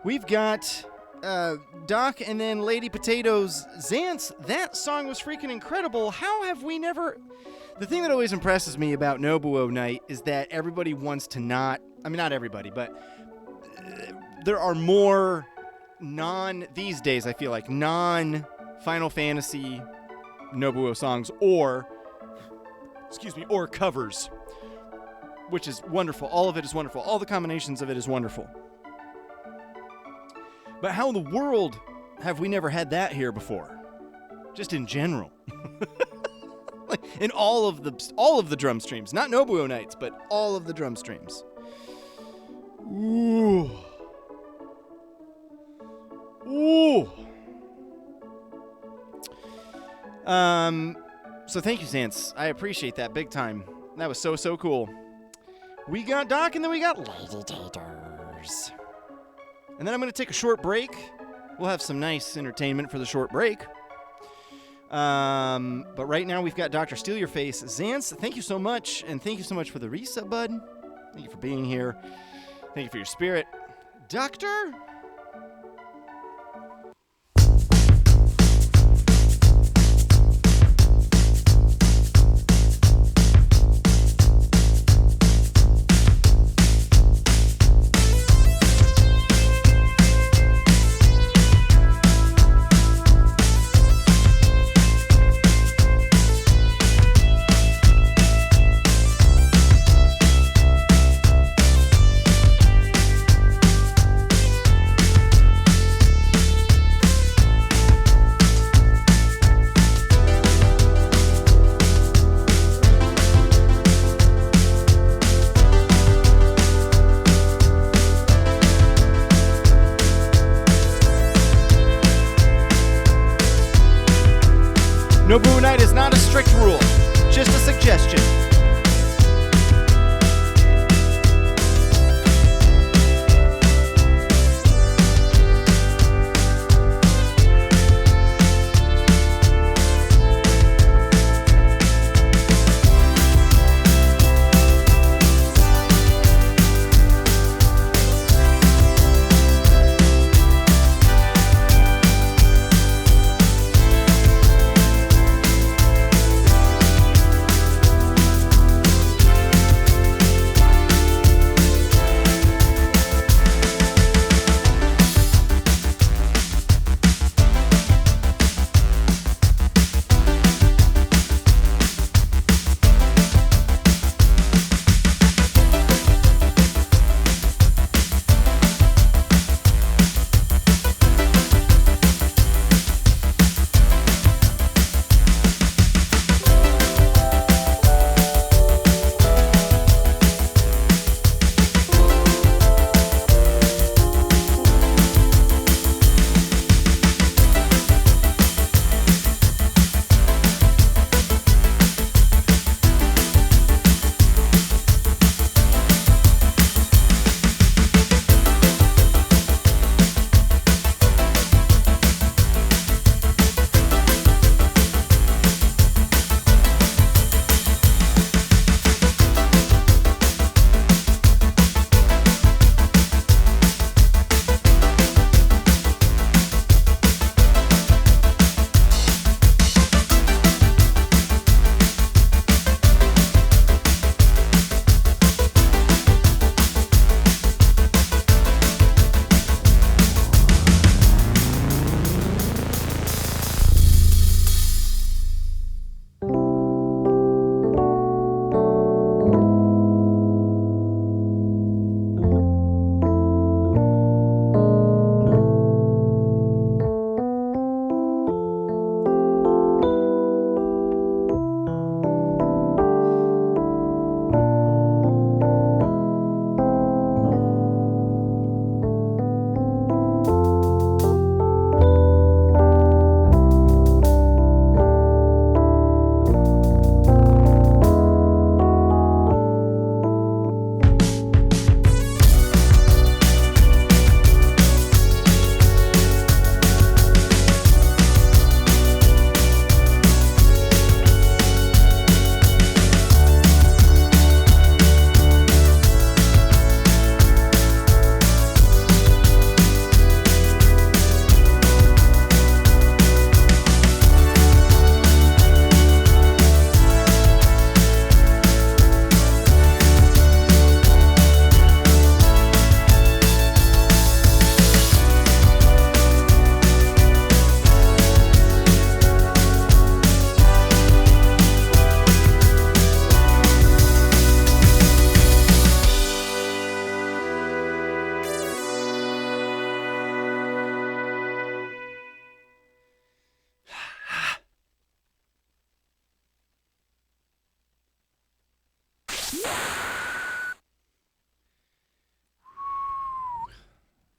We've got Doc and then Lady Potatoes. Zance, that song was freaking incredible. How have we never... The thing that always impresses me about Nobuo Night is that everybody wants to not... I mean, not everybody, but there are more these days, I feel like, non-Final Fantasy Nobuo songs or covers, which is wonderful. All of it is wonderful. All the combinations of it is wonderful. But how in the world have we never had that here before? Just in general. Like in all of the drum streams. Not Nobuo Nights, but all of the drum streams. Ooh. Ooh. So thank you, Zance. I appreciate that big time. That was so cool. We got Doc and then we got Lady Taters. And then I'm going to take a short break. We'll have some nice entertainment for the short break. But right now we've got Dr. Steal Your Face. Zance, thank you so much. And thank you so much for the resub, bud. Thank you for being here. Thank you for your spirit. Doctor? Nobuo Night is not a strict rule, just a suggestion.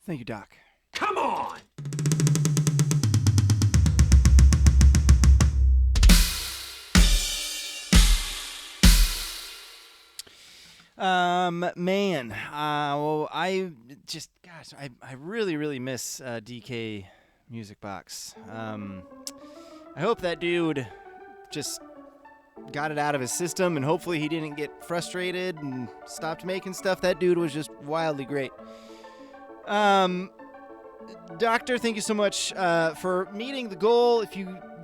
Thank you, Doc. Come on! Man, well, I just, gosh, I really, really miss DK Music Box. I hope that dude just got it out of his system, and hopefully he didn't get frustrated and stopped making stuff. That dude was just wildly great. Doctor, thank you so much for meeting the goal.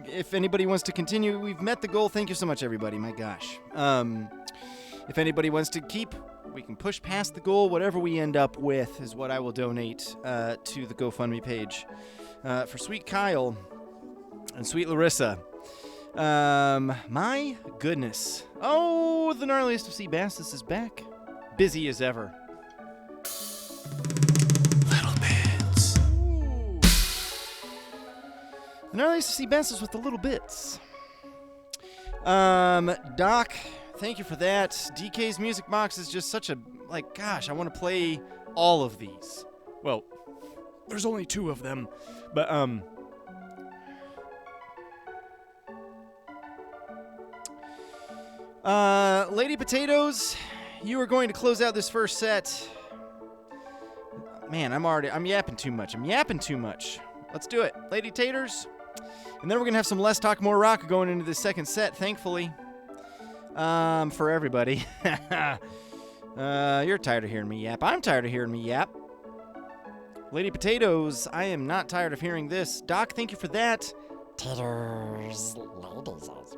If anybody wants to continue, we've met the goal. Thank you so much, everybody. My gosh. If anybody wants to keep, we can push past the goal. Whatever we end up with is what I will donate to the GoFundMe page for Sweet Kyle and Sweet Larissa. My goodness. Oh, the gnarliest of sea basses is back. Busy as ever. Little bits. Ooh. The gnarliest of sea basses with the little bits. Doc, thank you for that. DK's Music Box is just such a, gosh, I want to play all of these. Well, there's only 2 of them, but, Lady Potatoes, you are going to close out this first set. Man, I'm yapping too much. Let's do it. Lady Taters. And then we're going to have some less talk, more rock going into the second set, thankfully. For everybody. You're tired of hearing me yap. I'm tired of hearing me yap. Lady Potatoes, I am not tired of hearing this. Doc, thank you for that. Taters, ladies.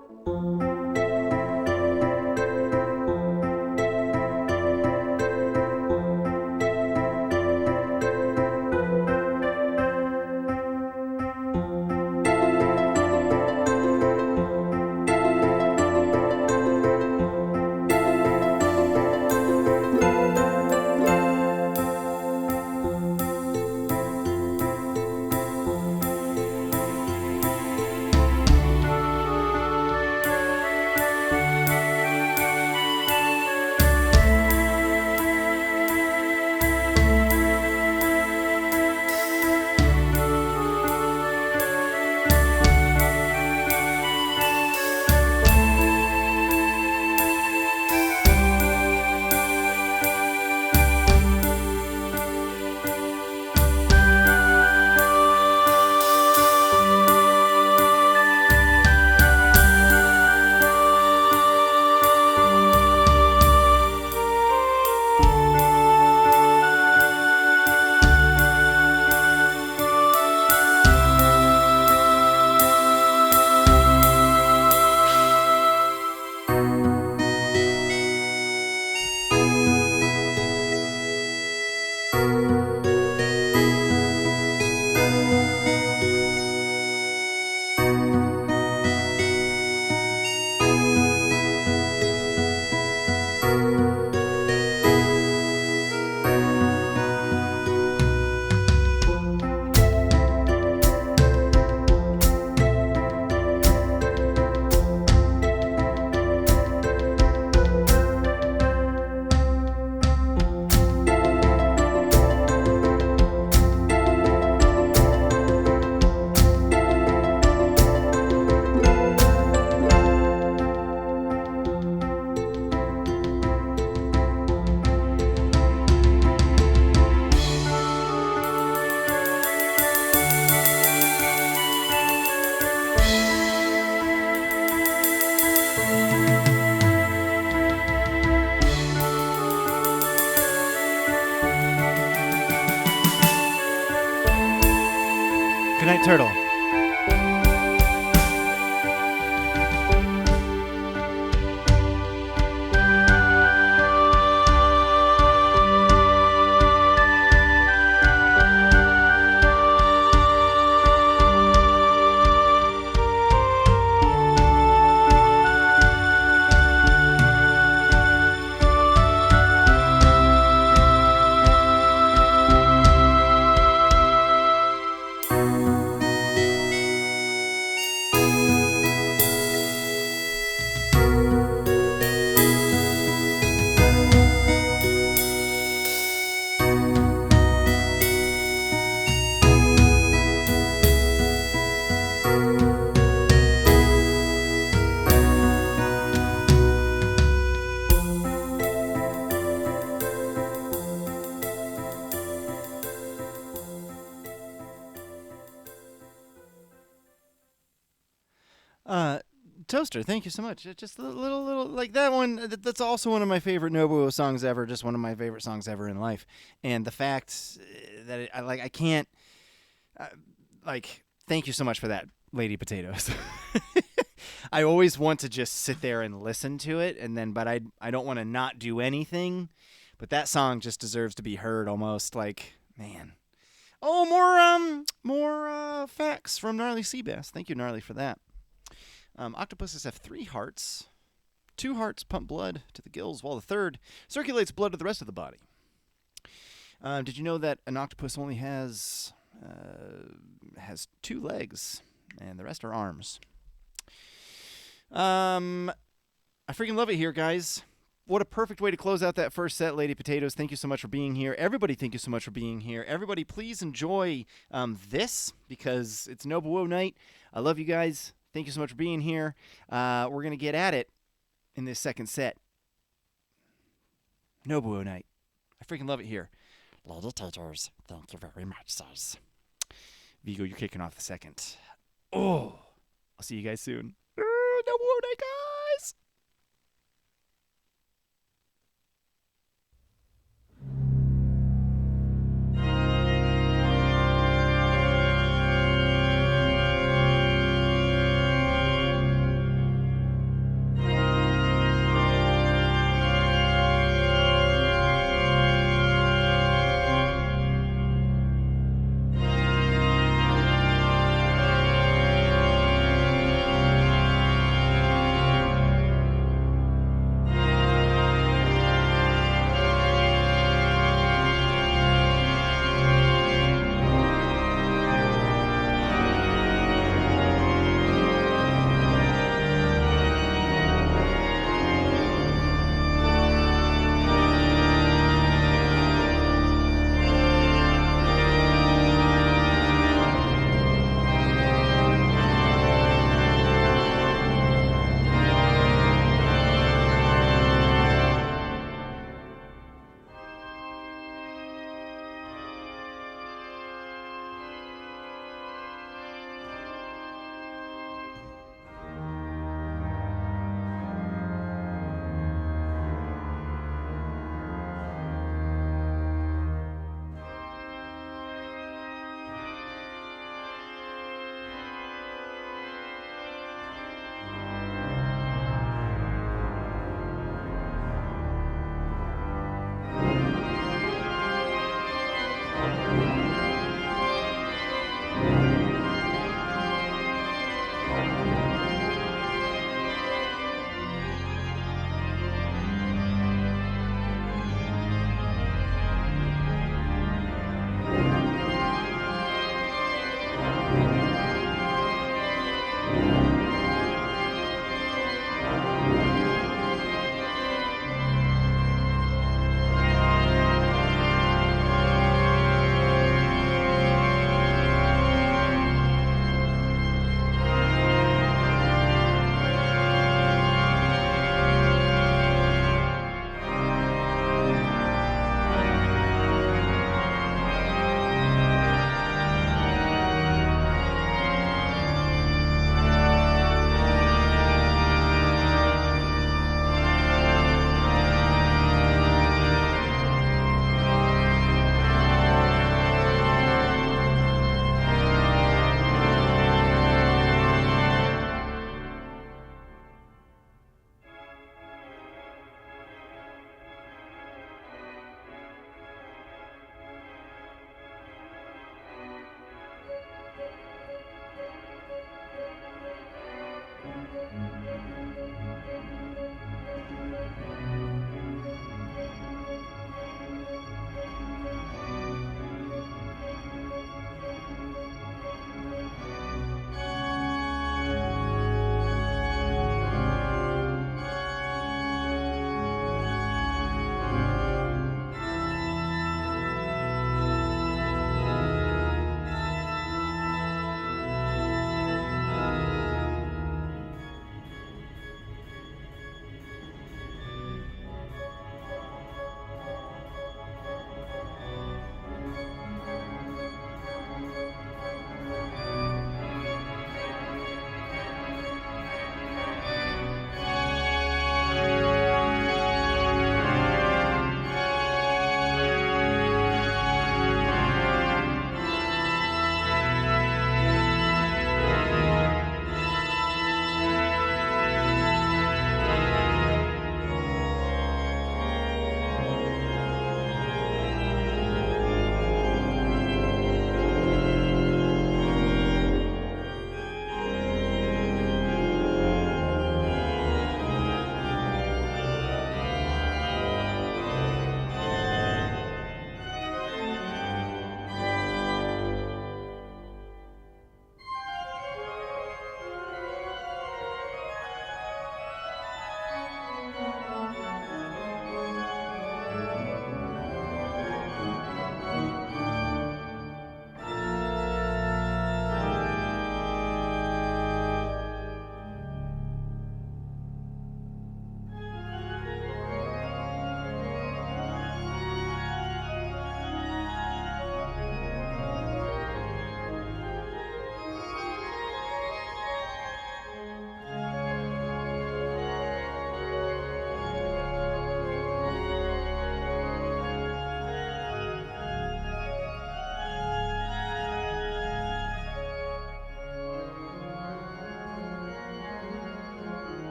Good night, Turtle. Toaster, thank you so much. Just a little like that one. That's also one of my favorite Nobuo songs ever. Just one of my favorite songs ever in life. And the fact that I can't thank you so much for that, Lady Potatoes. I always want to just sit there and listen to it, but I don't want to not do anything. But that song just deserves to be heard almost like, man. Oh, more facts from Gnarly Seabass. Thank you, Gnarly, for that. Octopuses have 3 hearts. 2 hearts pump blood to the gills, while the third circulates blood to the rest of the body. Did you know that an octopus only has 2 legs, and the rest are arms? I freaking love it here, guys. What a perfect way to close out that first set, Lady Potatoes. Thank you so much for being here. Everybody, thank you so much for being here. Everybody, please enjoy this, because it's Nobuo night. I love you guys. Thank you so much for being here. We're going to get at it in this second set. Nobuo night. I freaking love it here. Lady Potatoes, thank you very much, sirs. Vigo, you're kicking off the second. Oh, I'll see you guys soon. Nobuo night, guys.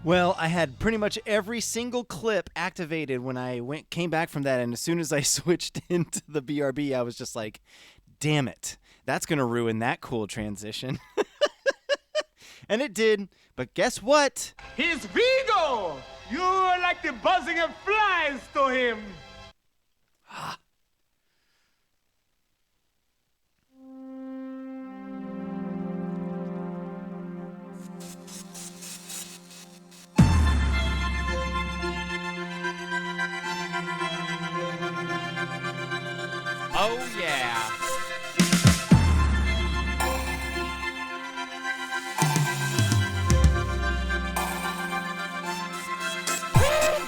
Well, I had pretty much every single clip activated when I came back from that, and as soon as I switched into the BRB, I was just like, damn it. That's going to ruin that cool transition. And it did, but guess what? He's Vigo! You're like the buzzing of flies to him! Oh, yeah.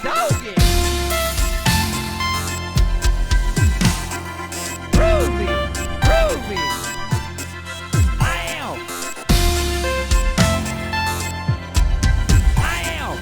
Doggy! Groovy! Groovy! Ow! Ow!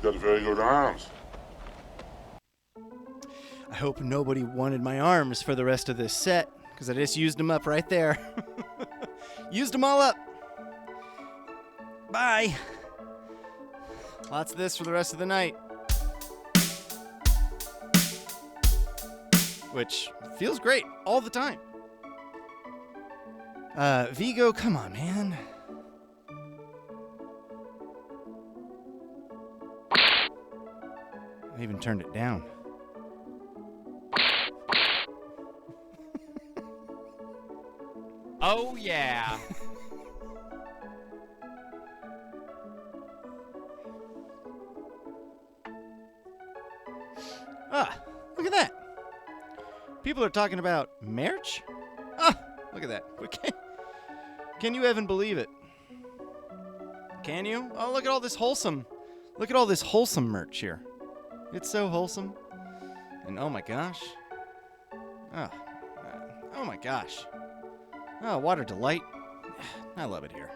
Got very good arms. I hope nobody wanted my arms for the rest of this set, because I just used them up right there. Used them all up. Bye. Lots of this for the rest of the night. Which feels great all the time. Vigo, come on, man. I even turned it down. Oh, yeah. Ah, look at that. People are talking about marriage? Ah, look at that. Can you even believe it? Can you? Oh, look at all this wholesome. Look at all this wholesome merch here. It's so wholesome. And oh my gosh. Oh my gosh. Oh, water delight. I love it here.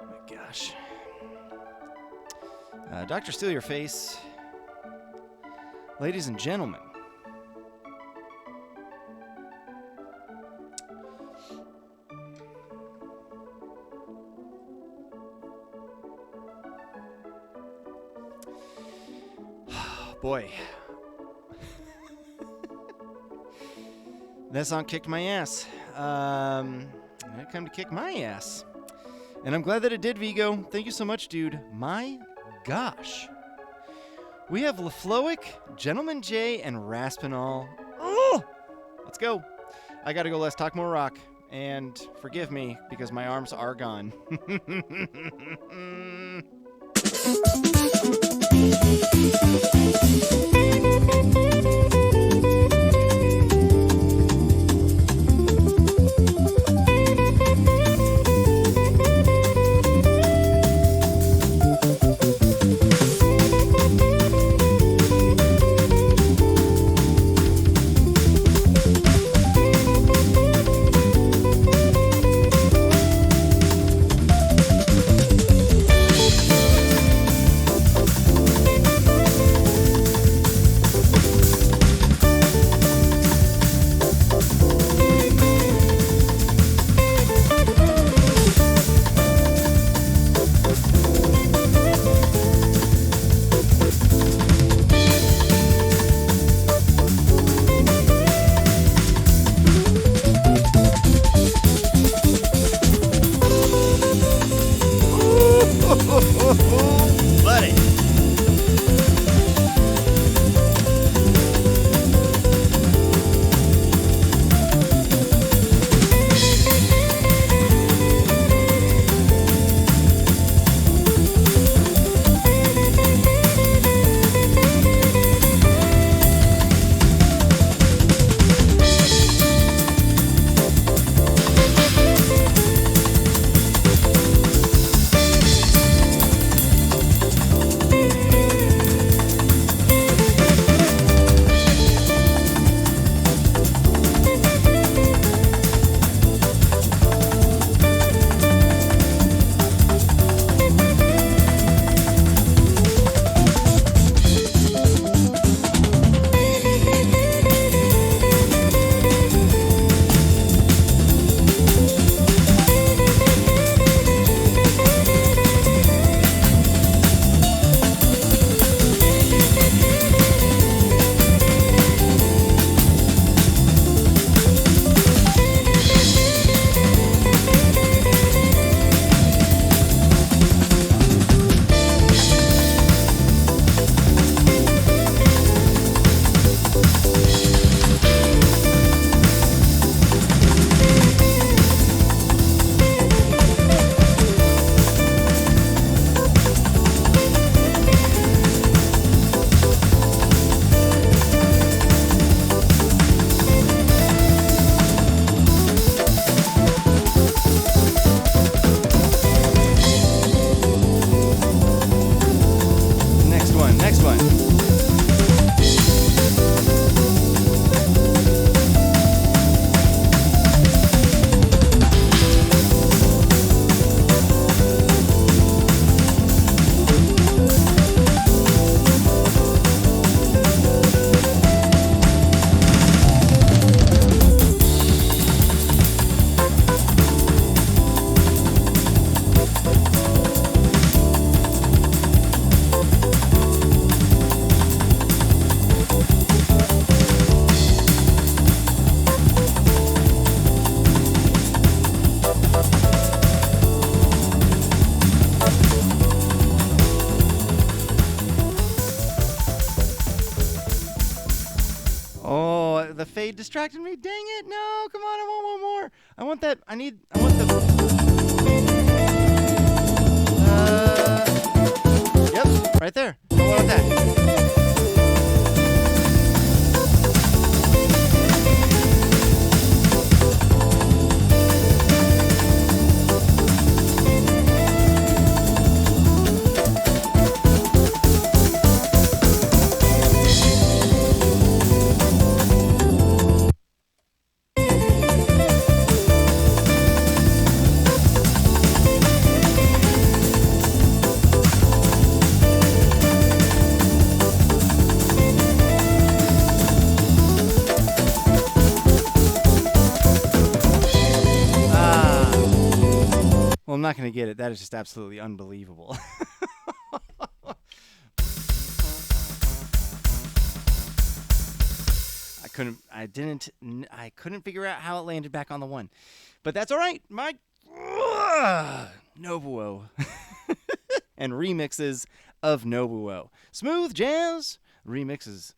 Oh my gosh. Dr. Steal Your Face. Ladies and gentlemen. Boy. That song kicked my ass. It come to kick my ass. And I'm glad that it did, Vigo. Thank you so much, dude. My gosh. We have LaFloic, Gentleman J, and Raspinall. Oh! Let's go. I gotta go. Let's talk more rock. And forgive me, because my arms are gone. the fade distracted me. Dang it. No, come on. I want one more. I want that. I want the... Yep, right there. I want that. Well, I'm not going to get it. That is just absolutely unbelievable. I couldn't figure out how it landed back on the one. But that's all right. My Nobuo and remixes of Nobuo. Smooth jazz remixes.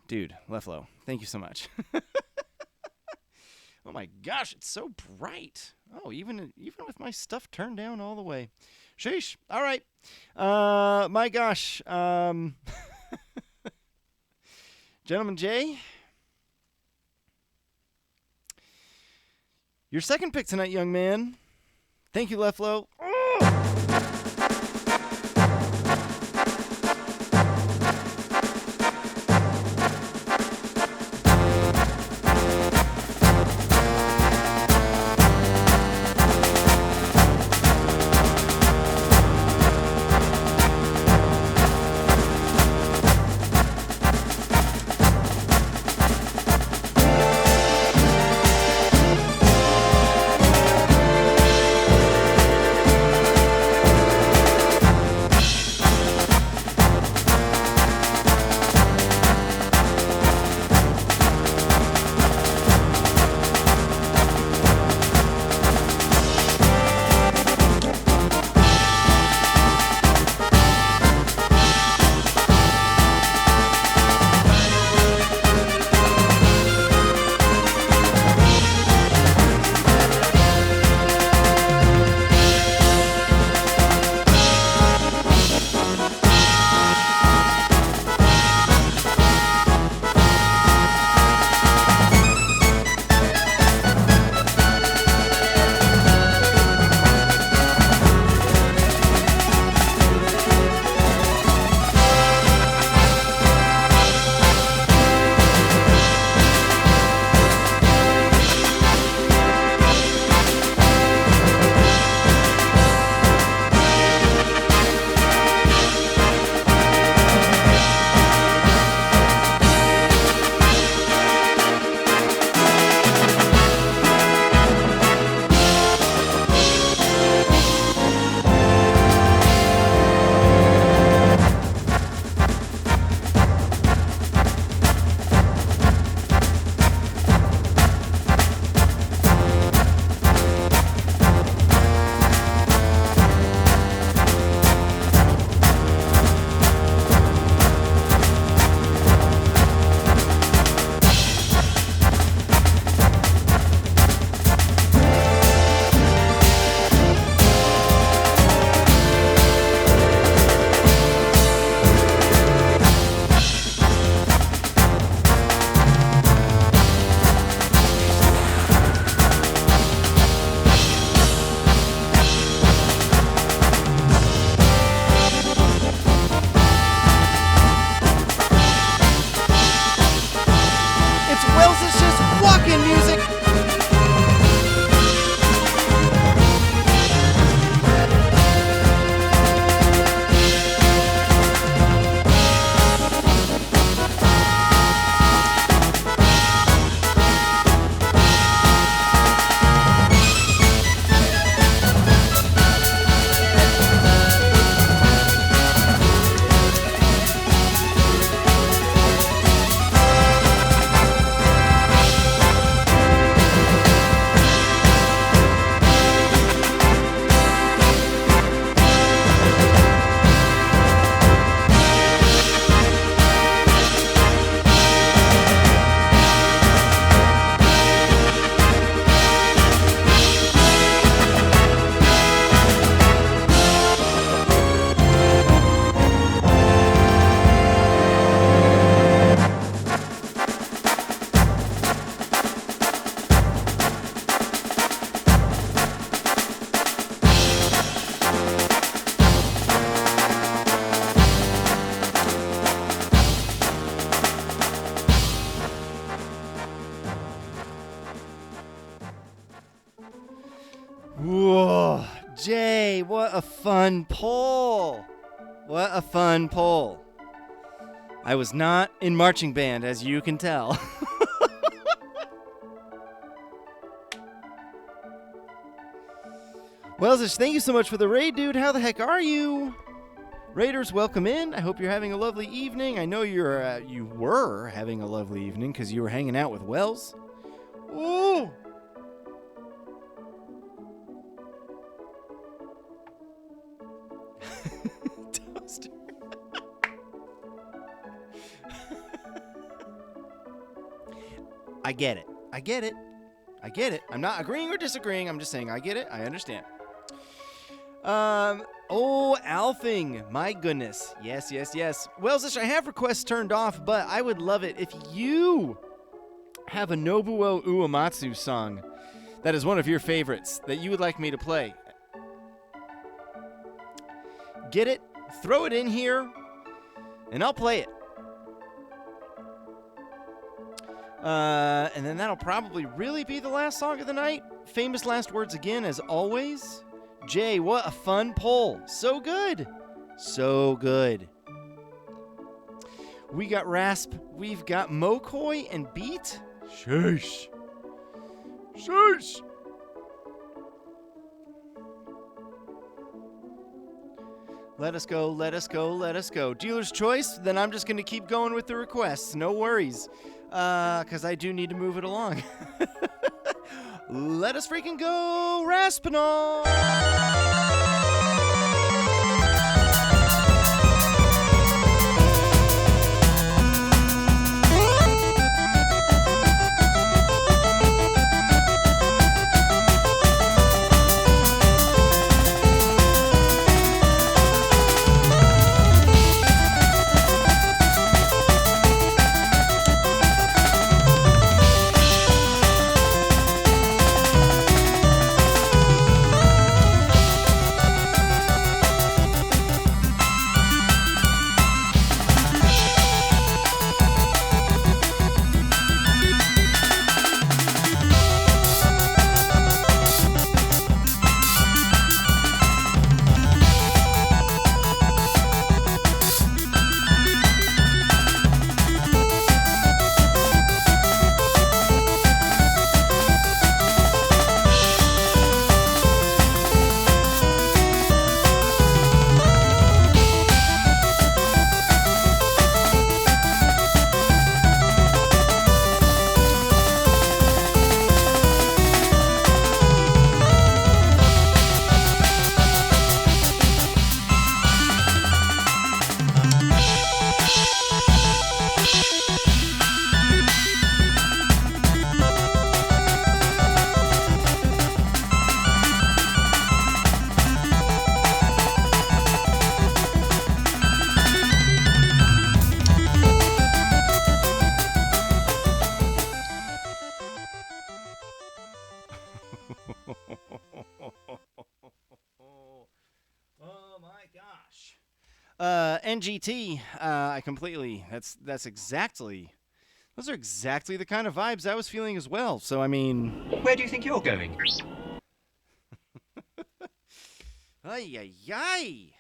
Dude, Leflo, thank you so much. Oh my gosh, it's so bright. Oh, even with my stuff turned down all the way. Sheesh. All right. My gosh. Gentleman Jay, your second pick tonight, young man. Thank you, Leflo. what a fun poll. What a fun poll. I was not in marching band, as you can tell. Welzish, thank you so much for the raid, dude. How the heck are you? Raiders, welcome in. I hope you're having a lovely evening. I know you were having a lovely evening because you were hanging out with Wells. Ooh! Toaster. I get it. I get it. I get it. I'm not agreeing or disagreeing. I'm just saying I get it. I understand. Oh, Alfing. My goodness. Yes, yes, yes. Welzish, I have requests turned off, but I would love it if you have a Nobuo Uematsu song that is one of your favorites that you would like me to play. Get it, throw it in here, and I'll play it. And then that'll probably really be the last song of the night. Famous last words again, as always. Jay, what a fun poll. So good. So good. We got Rasp. We've got Mokoi and Beat. Sheesh. Sheesh. Let us go, let us go, let us go. Dealer's choice? Then I'm just going to keep going with the requests. No worries. Because I do need to move it along. Let us freaking go, Raspinall! NGT, I completely, that's exactly, those are exactly the kind of vibes I was feeling as well. So, I mean, where do you think you're going? Ay, ay, ay.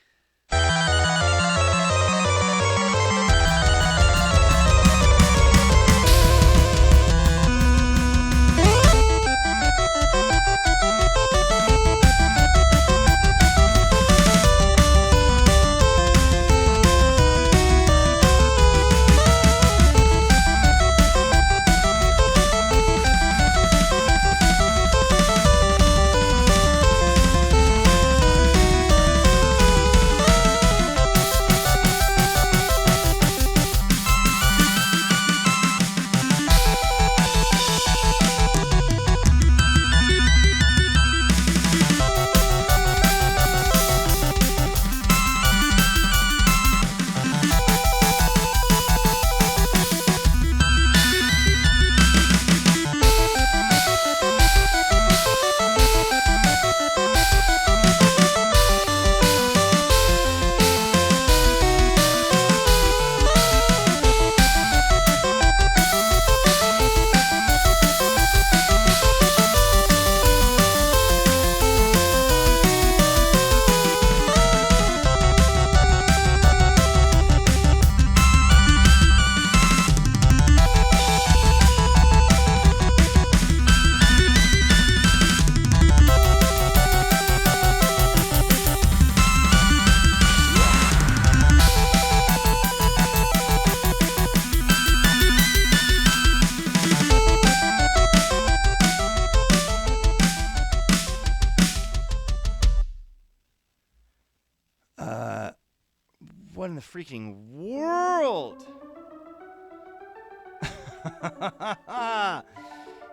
freaking world?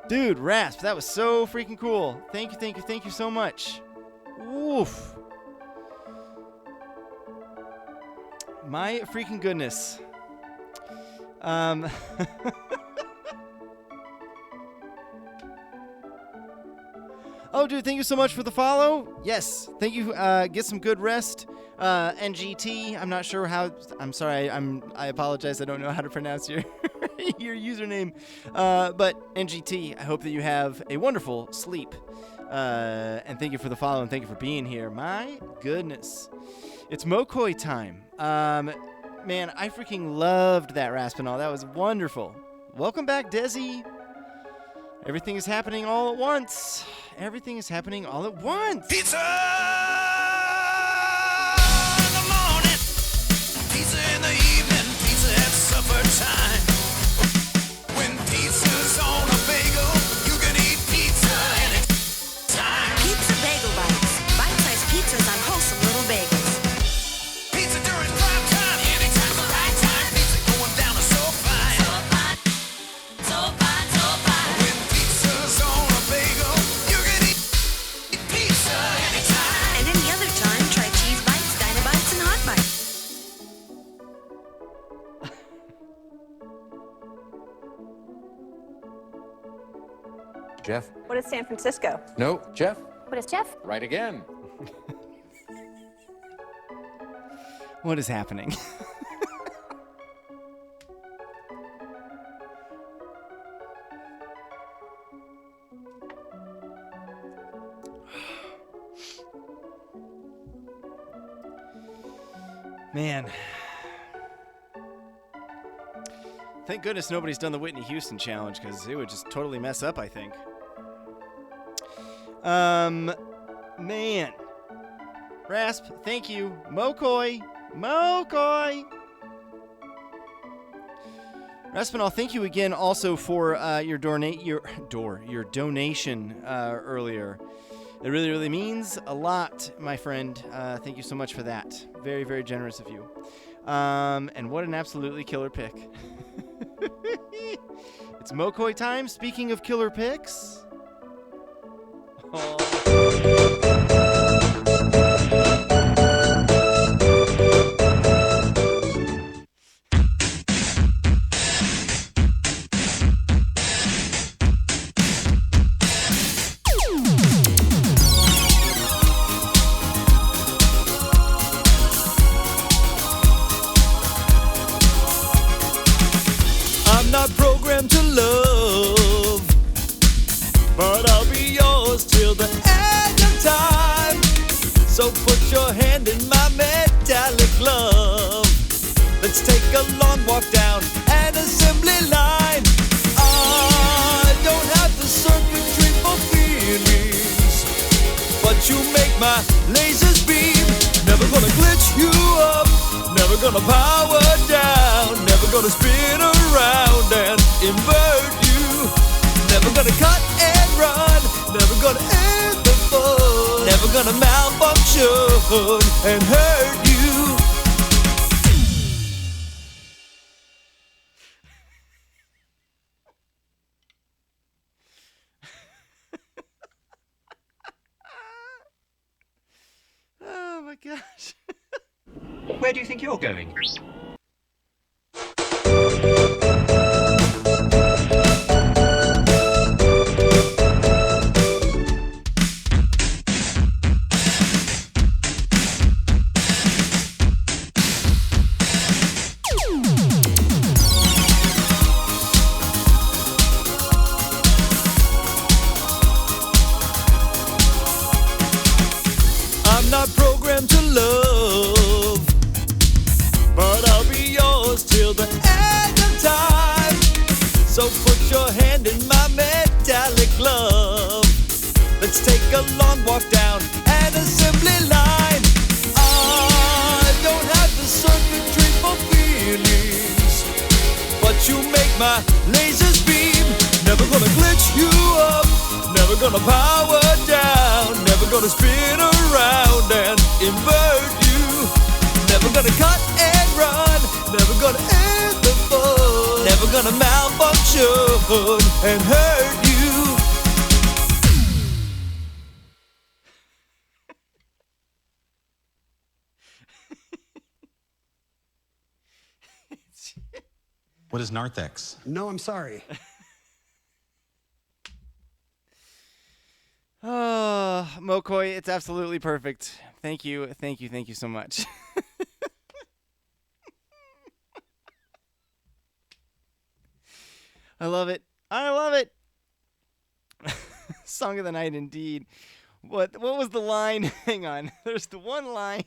Dude, Rasp, that was so freaking cool. Thank you so much. Oof. My freaking goodness. Oh, dude, thank you so much for the follow. Yes, thank you. Get some good rest. NGT, I'm not sure how. I'm sorry. I apologize. I don't know how to pronounce your your username. But NGT, I hope that you have a wonderful sleep. And thank you for the follow and thank you for being here. My goodness, it's Mokoi time. Man, I freaking loved that Raspinall. That was wonderful. Welcome back, Desi. Everything is happening all at once. Everything is happening all at once. Pizza in the morning, pizza in the evening, pizza at supper time. When pizza's on a bagel, you can eat pizza anytime. Pizza Bagel Bites. Bite-sized pizzas on wholesome little bagels. Pizza during prime time, anytime's the right time. Pizza going down is so fine. So fine, so fine, so fine. When pizza's on a bagel, you can eat pizza anytime. And any other time, try Cheese Bites, Dynabites, and Hot Bites. Jeff? What is San Francisco? No, Jeff? What is Jeff? Right again. What is happening? Man. Thank goodness nobody's done the Whitney Houston challenge because it would just totally mess up, I think. Man. Rasp, thank you. Mokoi. Raspinall, thank you again also for your donation earlier. It really, really means a lot, my friend. Thank you so much for that. Very, very generous of you. And what an absolutely killer pick. It's Mokoi time. Speaking of killer picks. Oh. Not programmed to love, but I'll be yours till the end of time. So put your hand in my metallic glove. Let's take a long walk down an assembly line. I don't have the circuitry for feelings, but you make my lasers beam. Never gonna glitch you up, never gonna power down, never gonna spin around and invert you. Never gonna cut and run, never gonna end the fun, never gonna malfunction and hurt you. Oh my gosh. Where do you think you're going? I'm not programmed to love, but I'll be yours till the end of time. So put your hand in my metallic glove. Let's take a long walk down an assembly line. I don't have the circuitry for feelings, but you make my lasers beam. Never gonna glitch you up, never gonna power down, never gonna spin around and invert you. Never gonna cut and run, gonna end the fun. Never gonna malfunction and hurt you. What is narthex? No, I'm sorry. Oh, Mokoi, it's absolutely perfect. Thank you so much. I love it. Song of the night, indeed. What was the line? Hang on. There's the one line.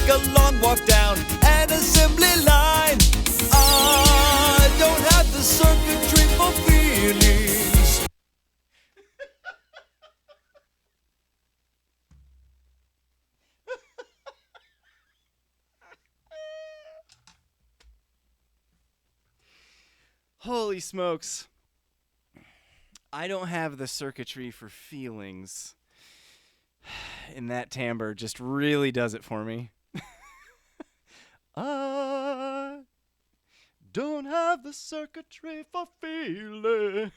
A long walk down an assembly line. I don't have the circuitry for feelings. Holy smokes. I don't have the circuitry for feelings. And that timbre just really does it for me. I don't have the circuitry for feeling.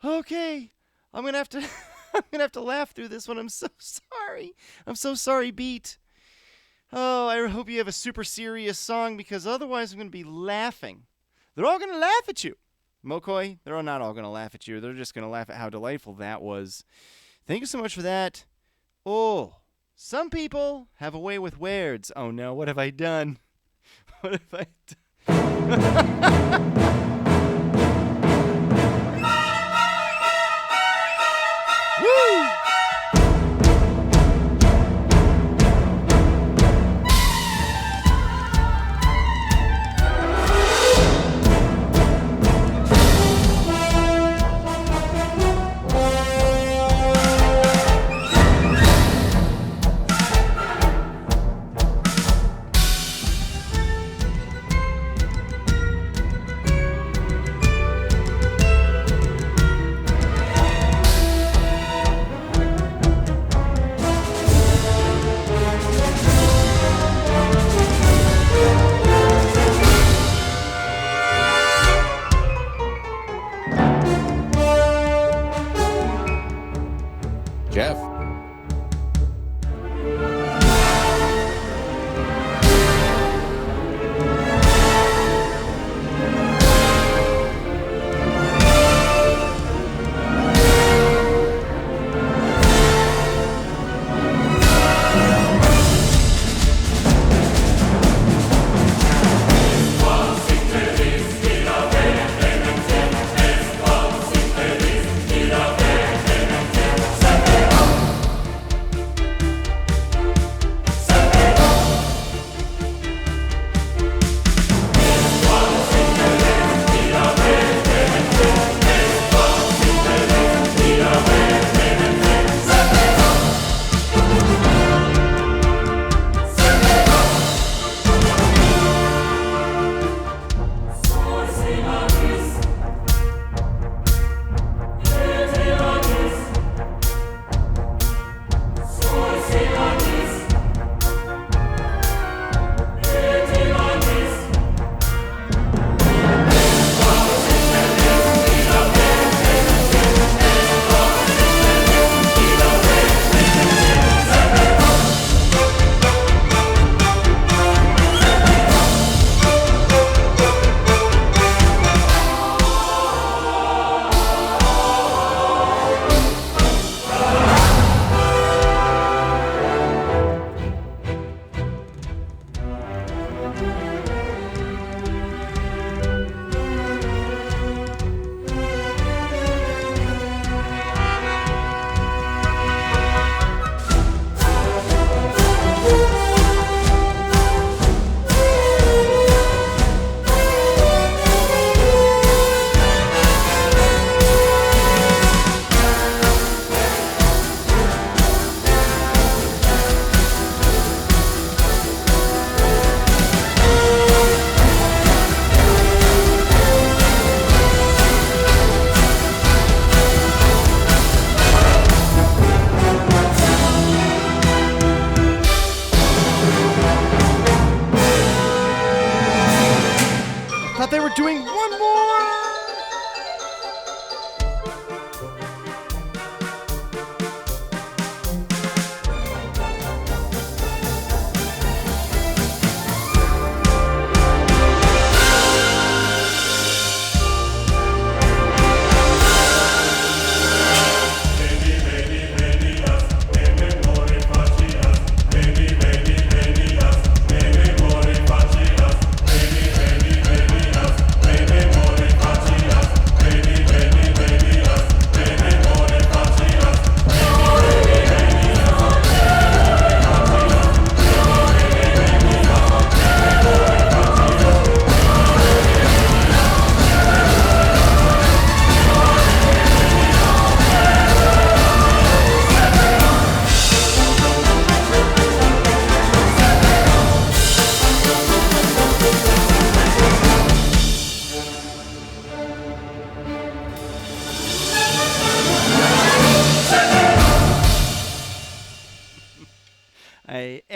Okay, I'm gonna have to laugh through this one. I'm so sorry, Beat. Oh, I hope you have a super serious song, because otherwise I'm gonna be laughing. They're all gonna laugh at you. Mokoi, they're not all gonna laugh at you. They're just gonna laugh at how delightful that was. Thank you so much for that. Oh, some people have a way with words. Oh no, what have I done? What have I done? Woo!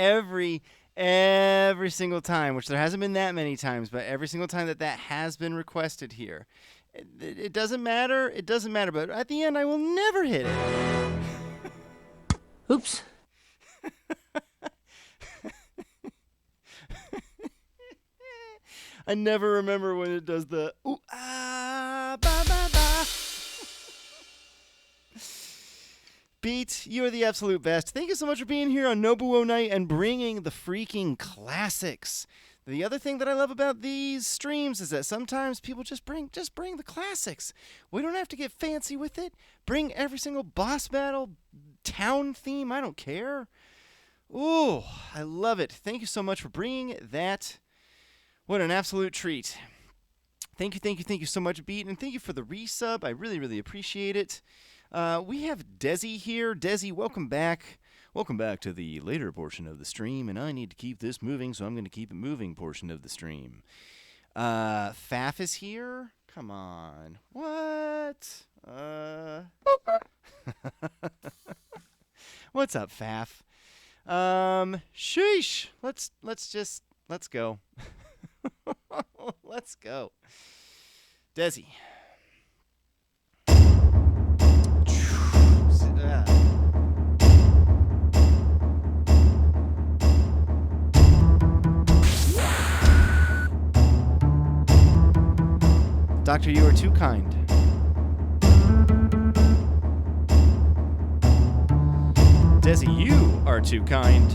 every single time, which there hasn't been that many times, but every single time that has been requested here. It doesn't matter. It doesn't matter. But at the end, I will never hit it. Oops. I never remember when it does the ooh ah ba ba ba. Beat, you are the absolute best. Thank you so much for being here on Nobuo Night and bringing the freaking classics. The other thing that I love about these streams is that sometimes people just bring the classics. We don't have to get fancy with it. Bring every single boss battle, town theme, I don't care. Ooh, I love it. Thank you so much for bringing that. What an absolute treat. Thank you so much, Beat, and thank you for the resub. I really, really appreciate it. We have Desi here. Desi, welcome back. Welcome back to the later portion of the stream, and I need to keep this moving, so I'm going to keep it moving portion of the stream. Faf is here. Come on. What? What's up, Faf? Sheesh. Let's go. Let's go. Desi. Doctor, you are too kind. Desi, you are too kind.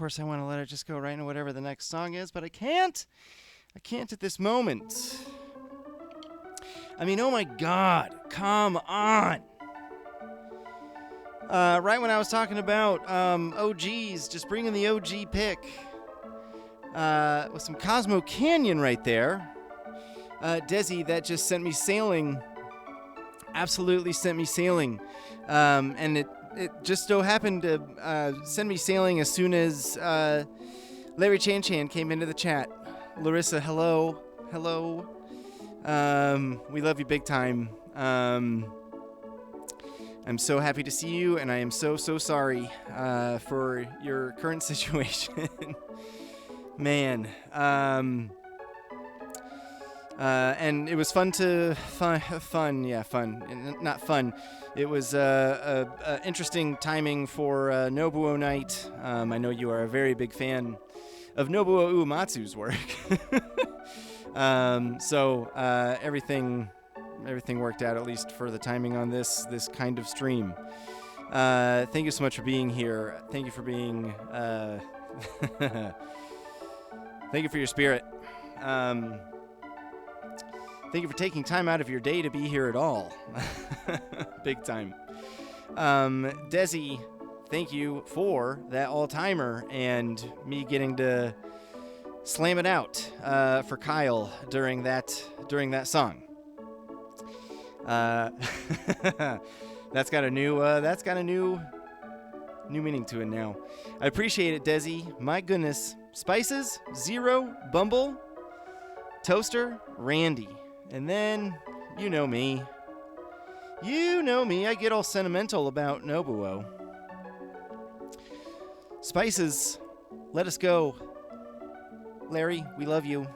course, I want to let it just go right into whatever the next song is, but I can't. I can't at this moment. I mean, oh my God, come on. Right when I was talking about OGs, just bringing the OG pick with some Cosmo Canyon right there. Desi, that just sent me sailing. Absolutely sent me sailing. And it just so happened to send me sailing as soon as Larry Chan Chan came into the chat. Larissa, hello. Hello. We love you big time. I'm so happy to see you, and I am so sorry for your current situation. Man. And it was fun. Not fun. It was interesting timing for Nobuo Night. I know you are a very big fan of Nobuo Uematsu's work. So everything worked out, at least for the timing on this kind of stream. Thank you so much for being here. Thank you for being thank you for your spirit. Thank you for taking time out of your day to be here at all. Big time. Desi, thank you for that all-timer and me getting to slam it out for Kyle during that song. That's got a new meaning to it now. I appreciate it, Desi. My goodness. Spices, Zero, Bumble, Toaster, Randy. And then, you know me. I get all sentimental about Nobuo. Spices, let us go. Larry, we love you.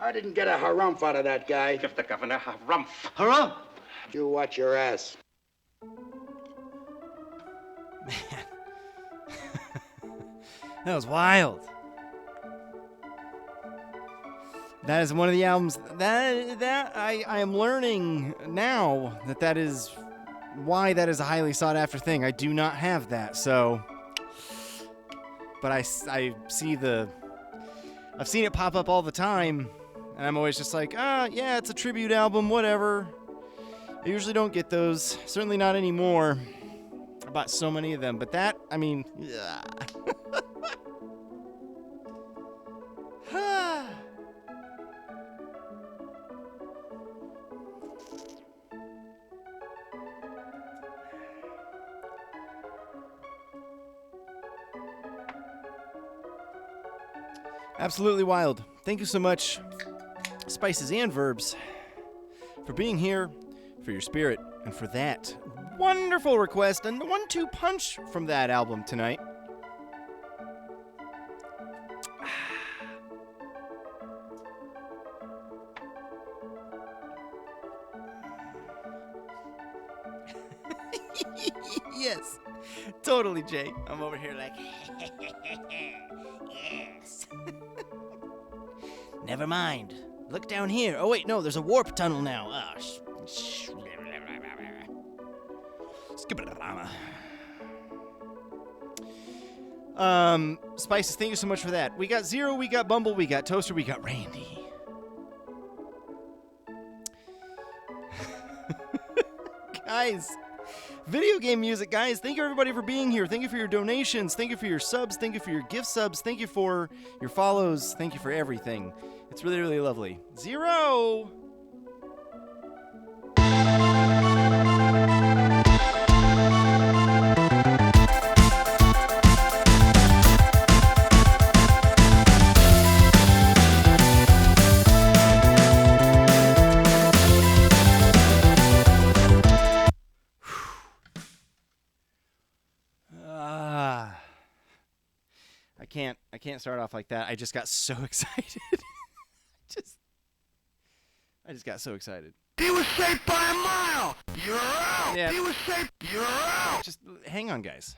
I didn't get a harumph out of that guy. Give the governor a harumph. Harumph! You watch your ass. Man. That was wild. That is one of the albums that I am learning now that is why that is a highly sought after thing. I do not have that, so. But I see I've seen it pop up all the time, and I'm always just like, yeah, it's a tribute album, whatever. I usually don't get those, certainly not anymore. I bought so many of them, but that, I mean, absolutely wild. Thank you so much, Spices and Verbs, for being here, for your spirit, and for that wonderful request and the 1-2 punch from that album tonight. Yes, totally, Jay. I'm over here like, yes. Never mind. Look down here. Oh, wait, no, there's a warp tunnel now. Spices, thank you so much for that. We got Zero, we got Bumble, we got Toaster, we got Randy. Guys, video game music, guys. Thank you, everybody, for being here. Thank you for your donations. Thank you for your subs. Thank you for your gift subs. Thank you for your follows. Thank you for everything. It's really, really lovely. Zero! I can't start off like that. I just got so excited. I just got so excited. He was safe by a mile. You're out. Yeah. He was safe. You're out. Just hang on, guys.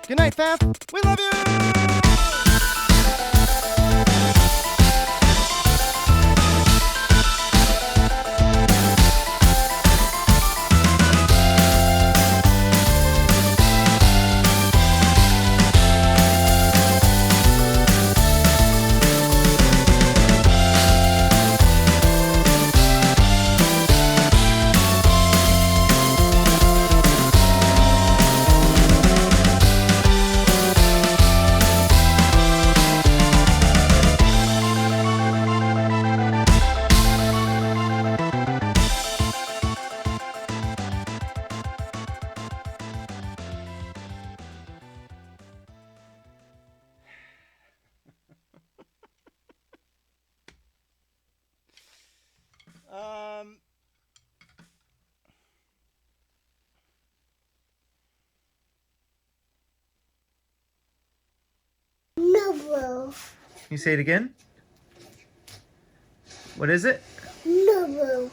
Good night, Faf. We love you. Nobuo. Can you say it again? What is it? Nobuo.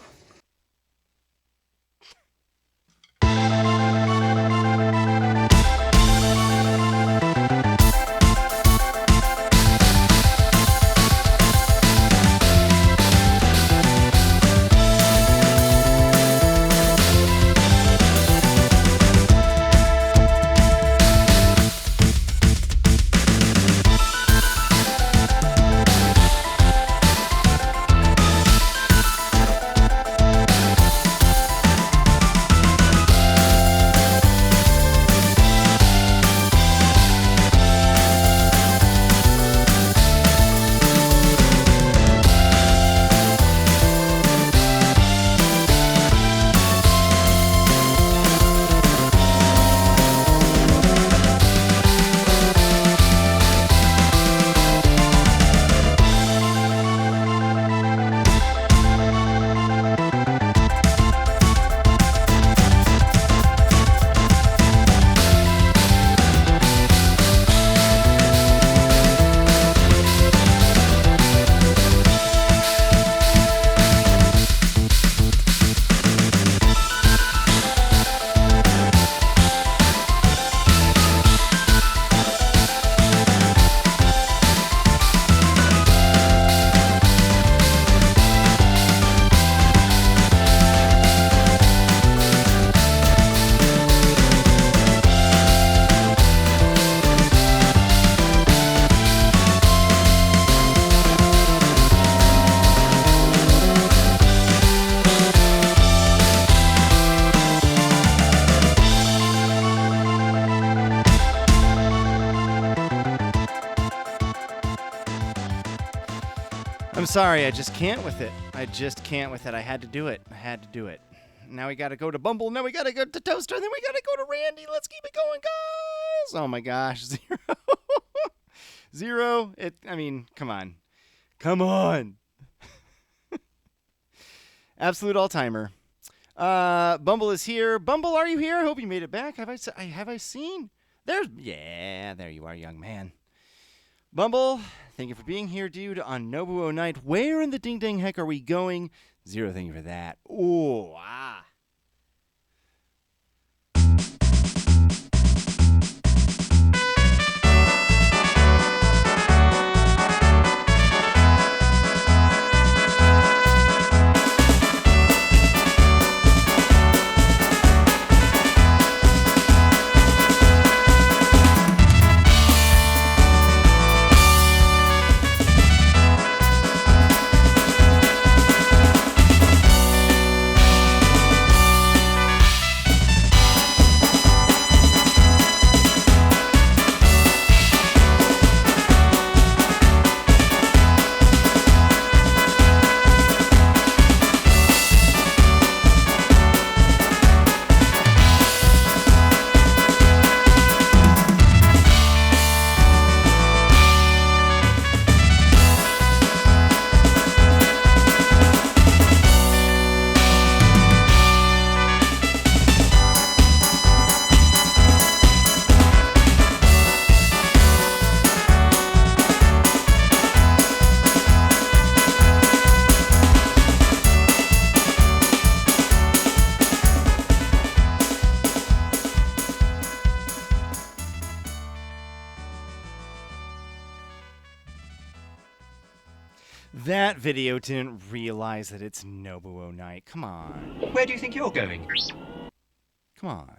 I'm sorry, I just can't with it. I just can't with it. I had to do it. I had to do it. Now we gotta go to Bumble. Now we gotta go to Toaster. Then we gotta go to Randy. Let's keep it going, guys. Oh my gosh, 0. 0. I mean, come on. Come on. Absolute all-timer. Bumble is here. Bumble, are you here? I hope you made it back. Have I seen? Yeah, there you are, young man. Bumble, thank you for being here, dude, on Nobuo Night. Where in the ding-dang heck are we going? 0, thank you for that. Ooh, ah. That video didn't realize that it's Nobuo night. Come on. Where do you think you're going? Come on.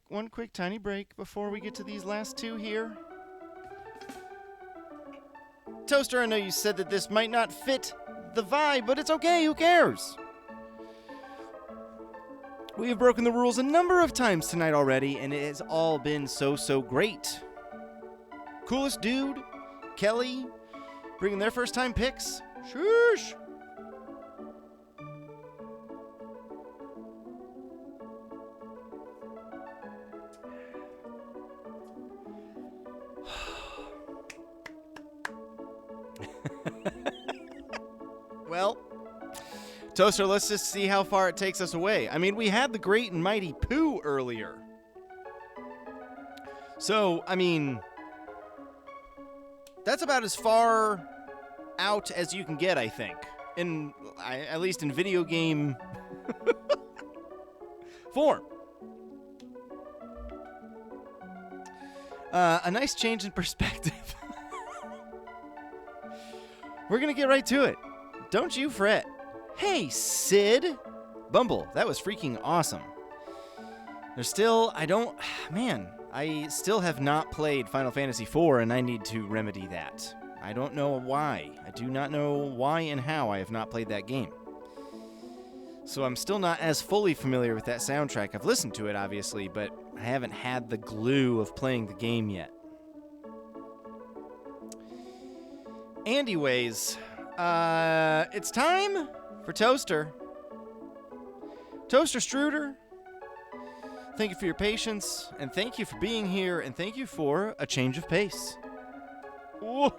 One quick tiny break before we get to these last two here. Toaster, I know you said that this might not fit the vibe, but it's okay, who cares? We have broken the rules a number of times tonight already, and it has all been so great. Coolest Dude, Kelly, bringing their first time picks. Shush! Well, Toaster, let's just see how far it takes us away. I mean, we had the great and mighty Pooh earlier. So, I mean, that's about as far out as you can get, I think. At least in video game form. A nice change in perspective. We're going to get right to it. Don't you fret. Hey, Sid. Bumble, that was freaking awesome. There's still, I still have not played Final Fantasy IV, and I need to remedy that. I don't know why. I do not know why and how I have not played that game. So I'm still not as fully familiar with that soundtrack. I've listened to it, obviously, but I haven't had the glue of playing the game yet. Anyways, it's time for Toaster. Toaster Struder, thank you for your patience, and thank you for being here, and thank you for a change of pace. Ooh.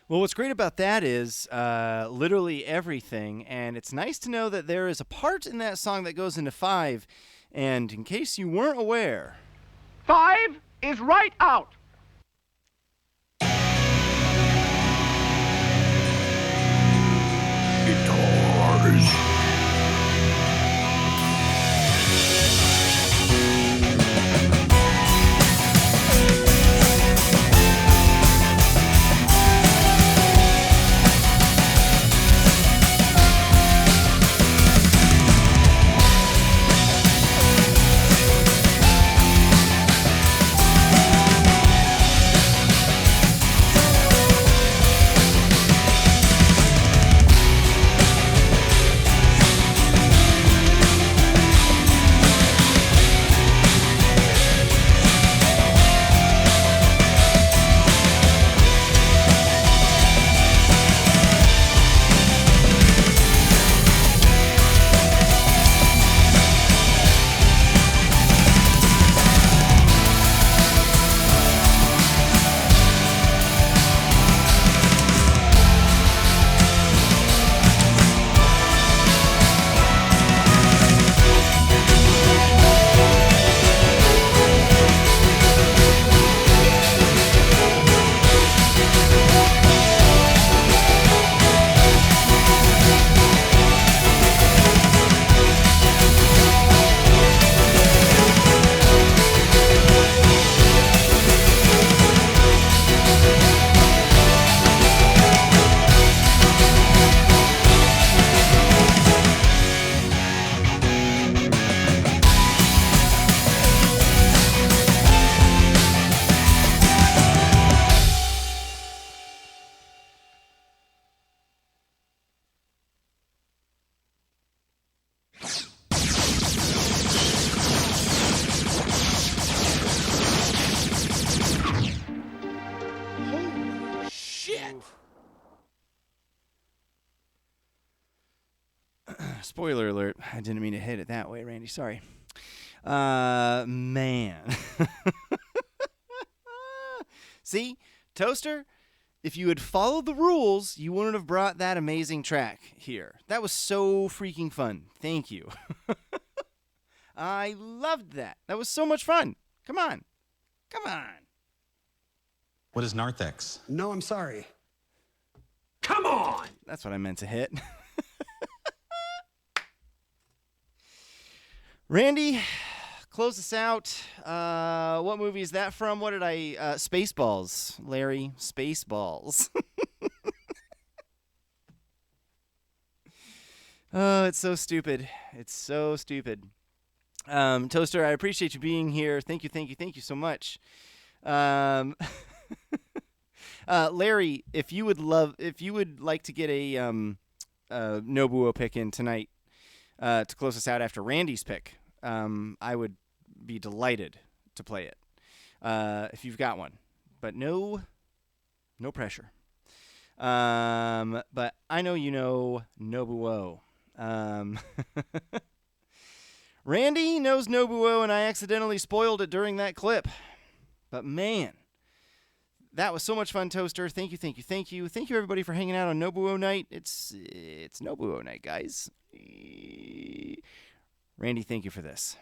Well, what's great about that is literally everything, and it's nice to know that there is a part in that song that goes into 5, and in case you weren't aware... 5 is right out. Spoiler alert. I didn't mean to hit it that way, Randy. Sorry. Man. See? Toaster, if you had followed the rules, you wouldn't have brought that amazing track here. That was so freaking fun. Thank you. I loved that. That was so much fun. Come on. Come on. What is narthex? No, I'm sorry. Come on! That's what I meant to hit. Randy, close us out. What movie is that from? What did I... Spaceballs. Larry, Spaceballs. Oh, it's so stupid. It's so stupid. Toaster, I appreciate you being here. Thank you so much. Larry, if you would like to get a Nobuo pick in tonight to close us out after Randy's pick, I would be delighted to play it if you've got one. But no pressure. But I know you know Nobuo. Randy knows Nobuo, and I accidentally spoiled it during that clip. But man, that was so much fun, Toaster. Thank you. Thank you, everybody, for hanging out on Nobuo Night. It's Nobuo Night, guys. Randy, thank you for this.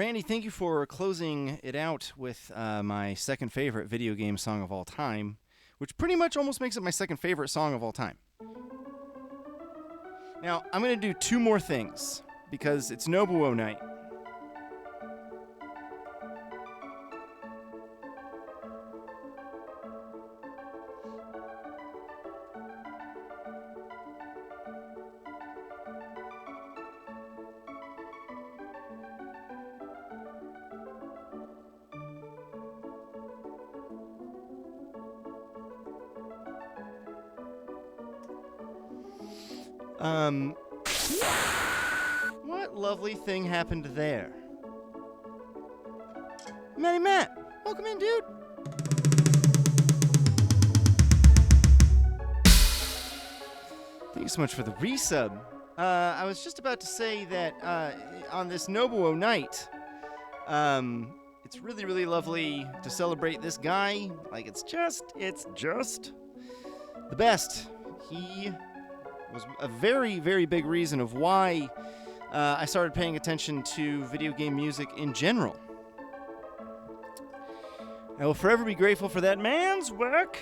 Randy, thank you for closing it out with my second favorite video game song of all time, which pretty much almost makes it my second favorite song of all time. Now, I'm going to do two more things, because it's Nobuo night. What lovely thing happened there? Matty Matt, welcome in, dude. Thank you so much for the resub. I was just about to say that on this Nobuo night, it's really, really lovely to celebrate this guy. Like, it's just the best. He was a very, very big reason of why I started paying attention to video game music in general. I will forever be grateful for that man's work.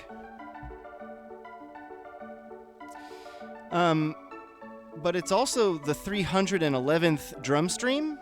But it's also the 311th drum stream.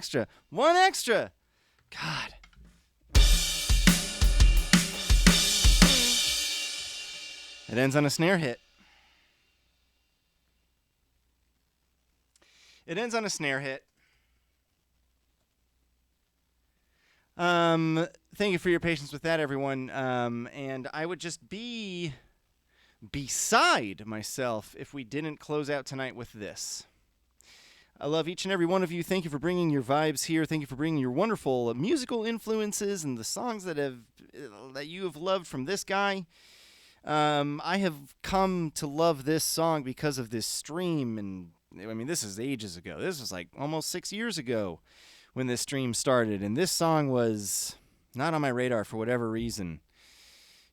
extra. One extra. God. It ends on a snare hit. It ends on a snare hit. Thank you for your patience with that, everyone. And I would just be beside myself if we didn't close out tonight with this. I love each and every one of you. Thank you for bringing your vibes here. Thank you for bringing your wonderful musical influences and the songs that you have loved from this guy. I have come to love this song because of this stream, and I mean, this is ages ago. This was like almost 6 years ago when this stream started, and this song was not on my radar for whatever reason.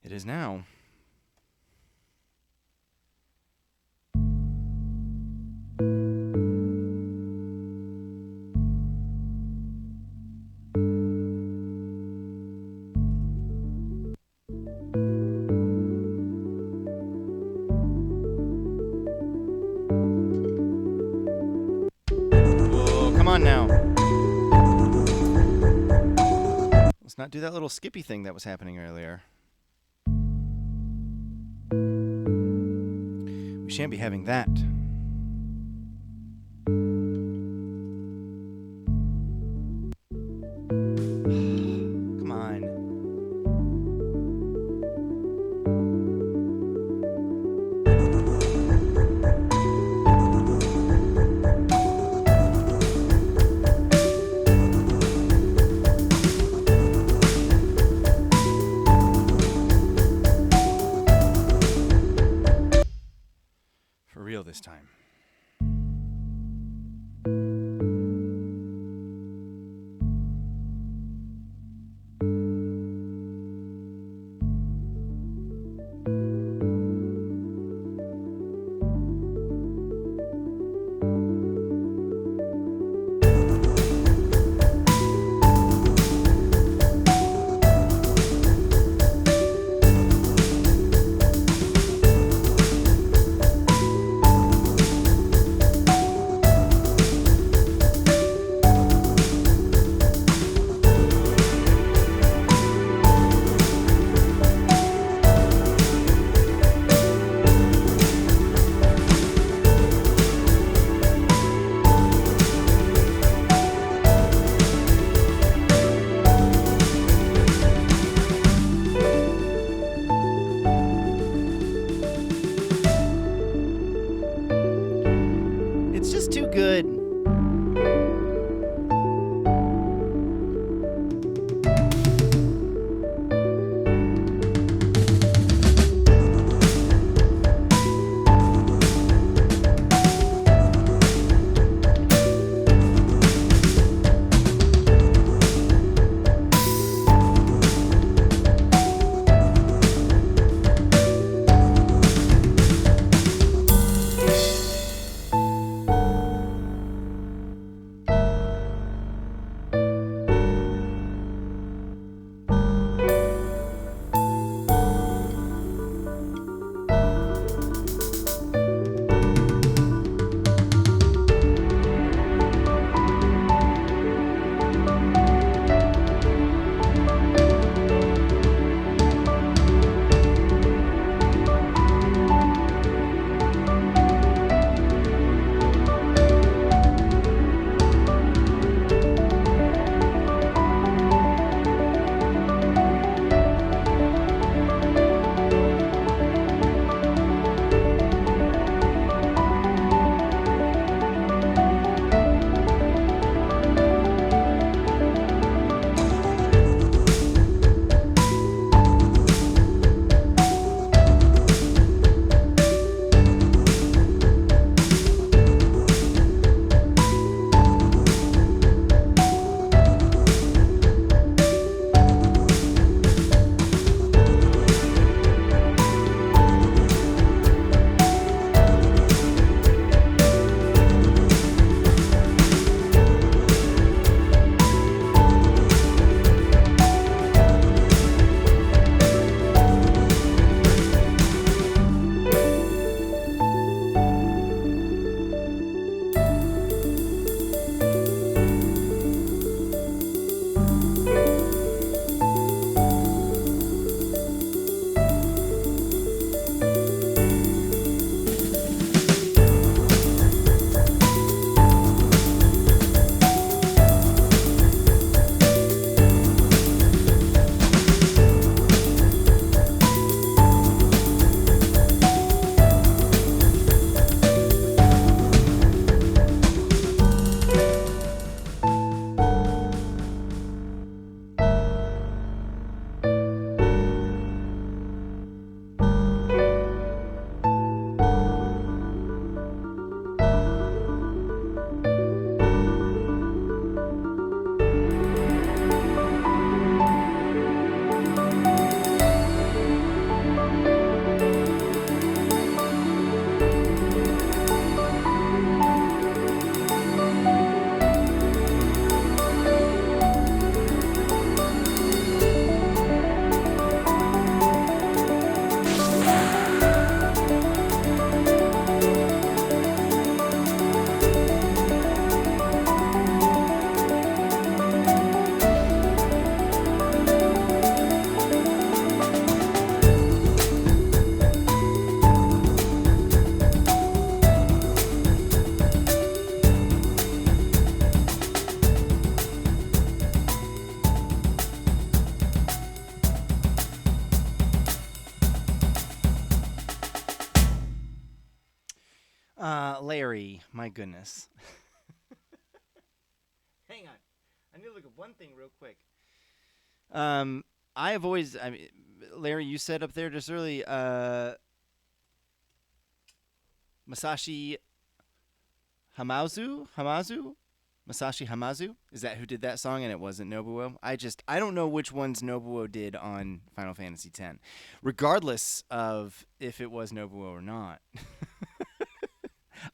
It is now. Now. Let's not do that little skippy thing that was happening earlier. We shan't be having that. Come on. This time. Larry, my goodness. Hang on. I need to look at one thing real quick. I have always, Larry, you said up there just early, Masashi Hamazu? Masashi Hamazu? Is that who did that song and it wasn't Nobuo? I don't know which ones Nobuo did on Final Fantasy X, regardless of if it was Nobuo or not.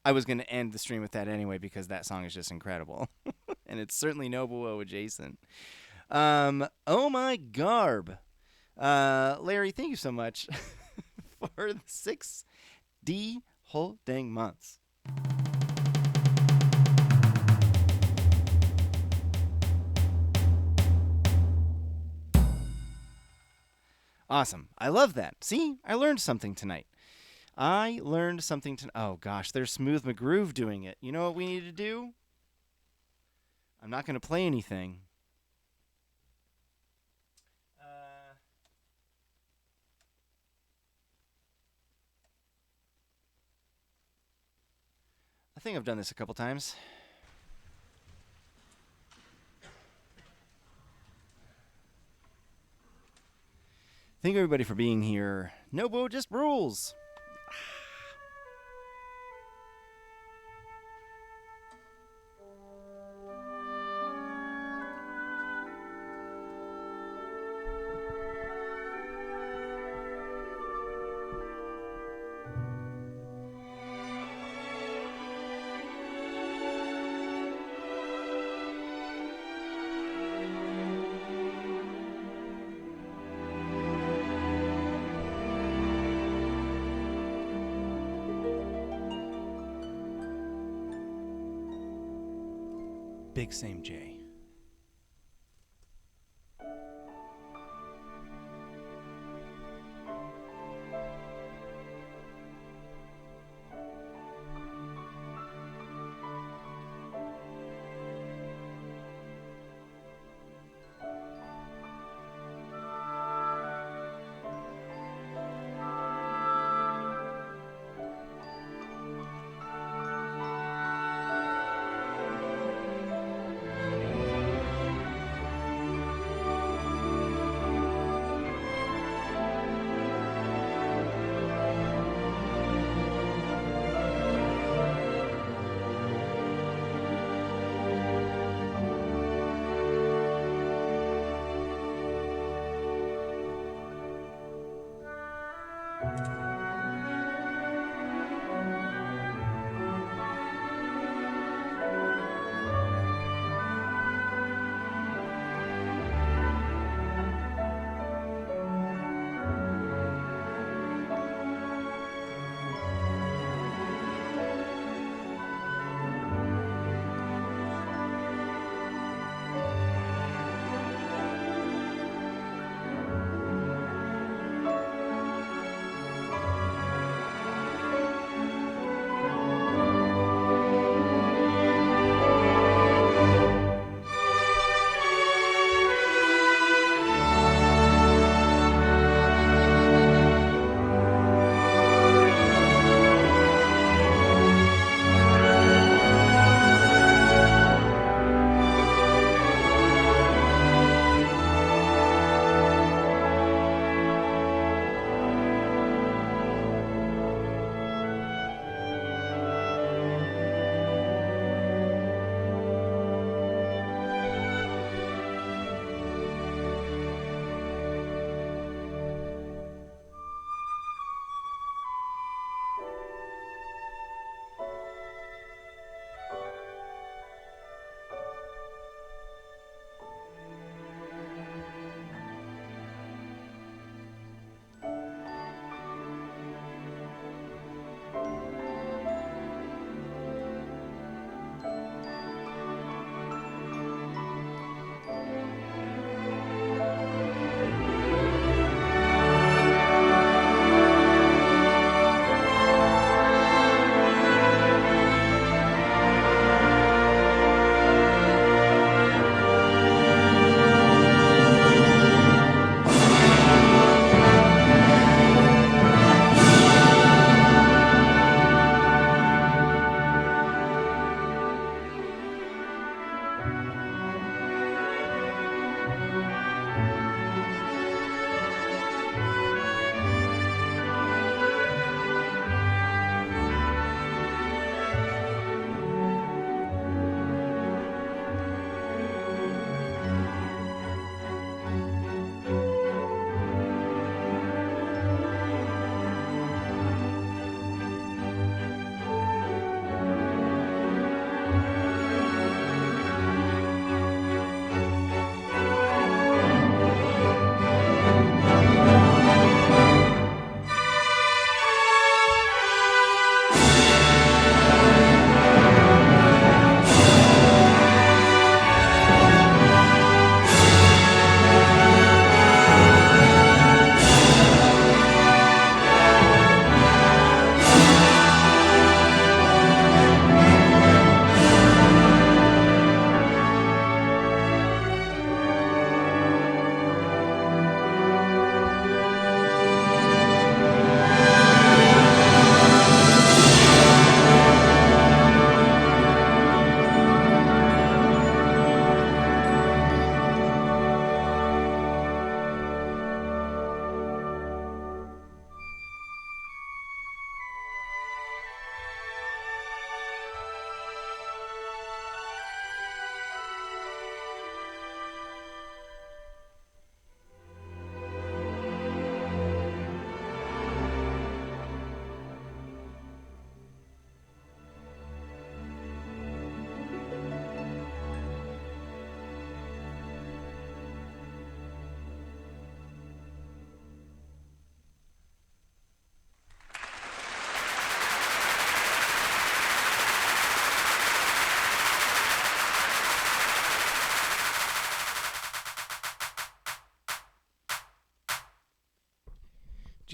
I was going to end the stream with that anyway because that song is just incredible. And it's certainly Nobuo adjacent. Oh my garb. Larry, thank you so much for the 6D whole dang months. Awesome. I love that. See, I learned something tonight. Oh gosh, there's Smooth McGroove doing it. You know what we need to do? I'm not going to play anything. I think I've done this a couple times. Thank everybody for being here. Nobuo just rules. Big Same J.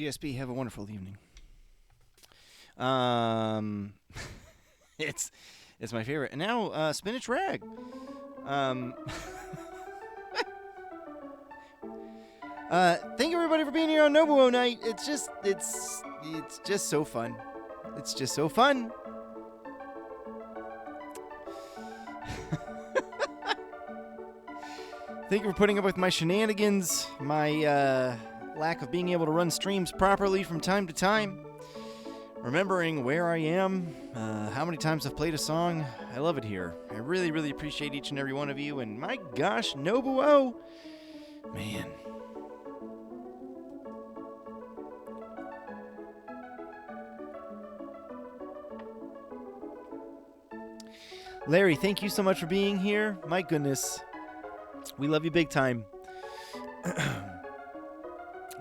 GSB, have a wonderful evening. It's my favorite. And now, Spinach Rag. Thank you everybody for being here on Nobuo Night. It's just so fun. It's just so fun. Thank you for putting up with my shenanigans, my lack of being able to run streams properly from time to time. Remembering where I am, how many times I've played a song. I love it here. I really, really appreciate each and every one of you. And my gosh, Nobuo, man. Larry, thank you so much for being here. My goodness. We love you big time.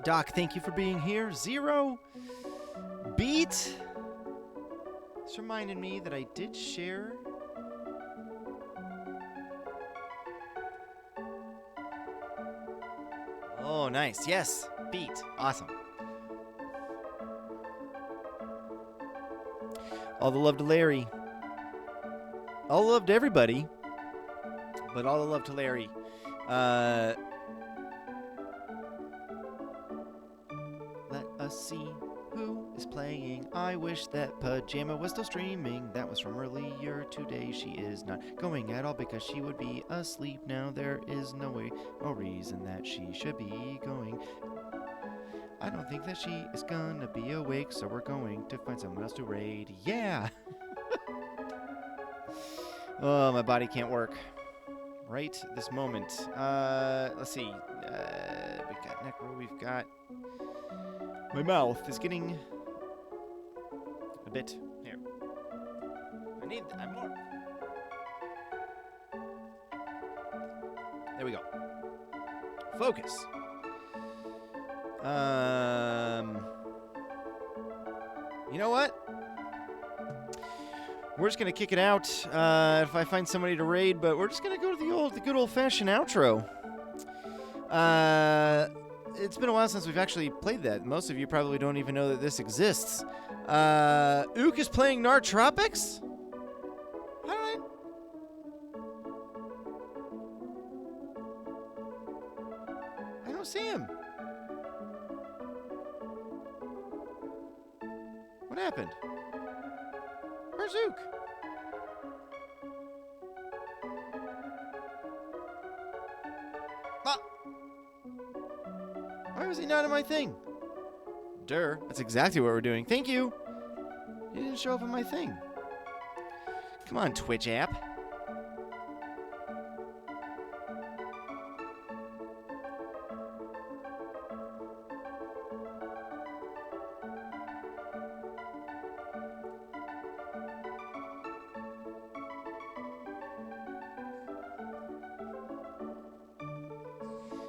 Doc, thank you for being here. Zero. Beat. This reminded me that I did share. Oh, nice. Yes. Beat. Awesome. All the love to Larry. All the love to everybody. But all the love to Larry. Let us see who is playing. I wish that Pajama was still streaming. That was from earlier today. She is not going at all because she would be asleep now. There is no reason that she should be going. I don't think that she is gonna be awake, so we're going to find someone else to raid. Yeah! Oh, my body can't work right this moment. Let's see. We've got Necro. We've got... My mouth is getting a bit... Here. I'm more. There we go. Focus. You know what? We're just gonna kick it out if I find somebody to raid, but we're just gonna go to the good old-fashioned outro. It's been a while since we've actually played that. Most of you probably don't even know that this exists. Ook is playing Gnarchives? I don't see him. What happened? Where's Ook? Why was he not in my thing? That's exactly what we're doing. Thank you. He didn't show up in my thing. Come on, Twitch app.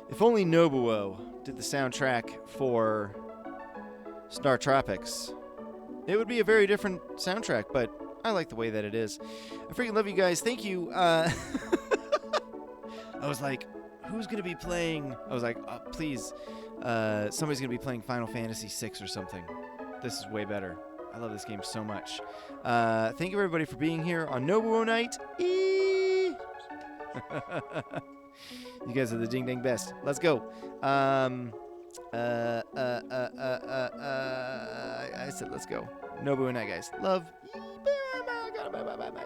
If only Nobuo did the soundtrack for Gnarchives, it would be a very different soundtrack, but I like the way that it is. I freaking love you guys. Thank you. I was like, who's going to be playing? I was like, please, somebody's going to be playing Final Fantasy VI or something. This is way better. I love this game so much. Thank you, everybody, for being here on Nobuo Night. You guys are the ding-dang best. Let's go. I said let's go. Nobuo Night, guys. Love. Bye.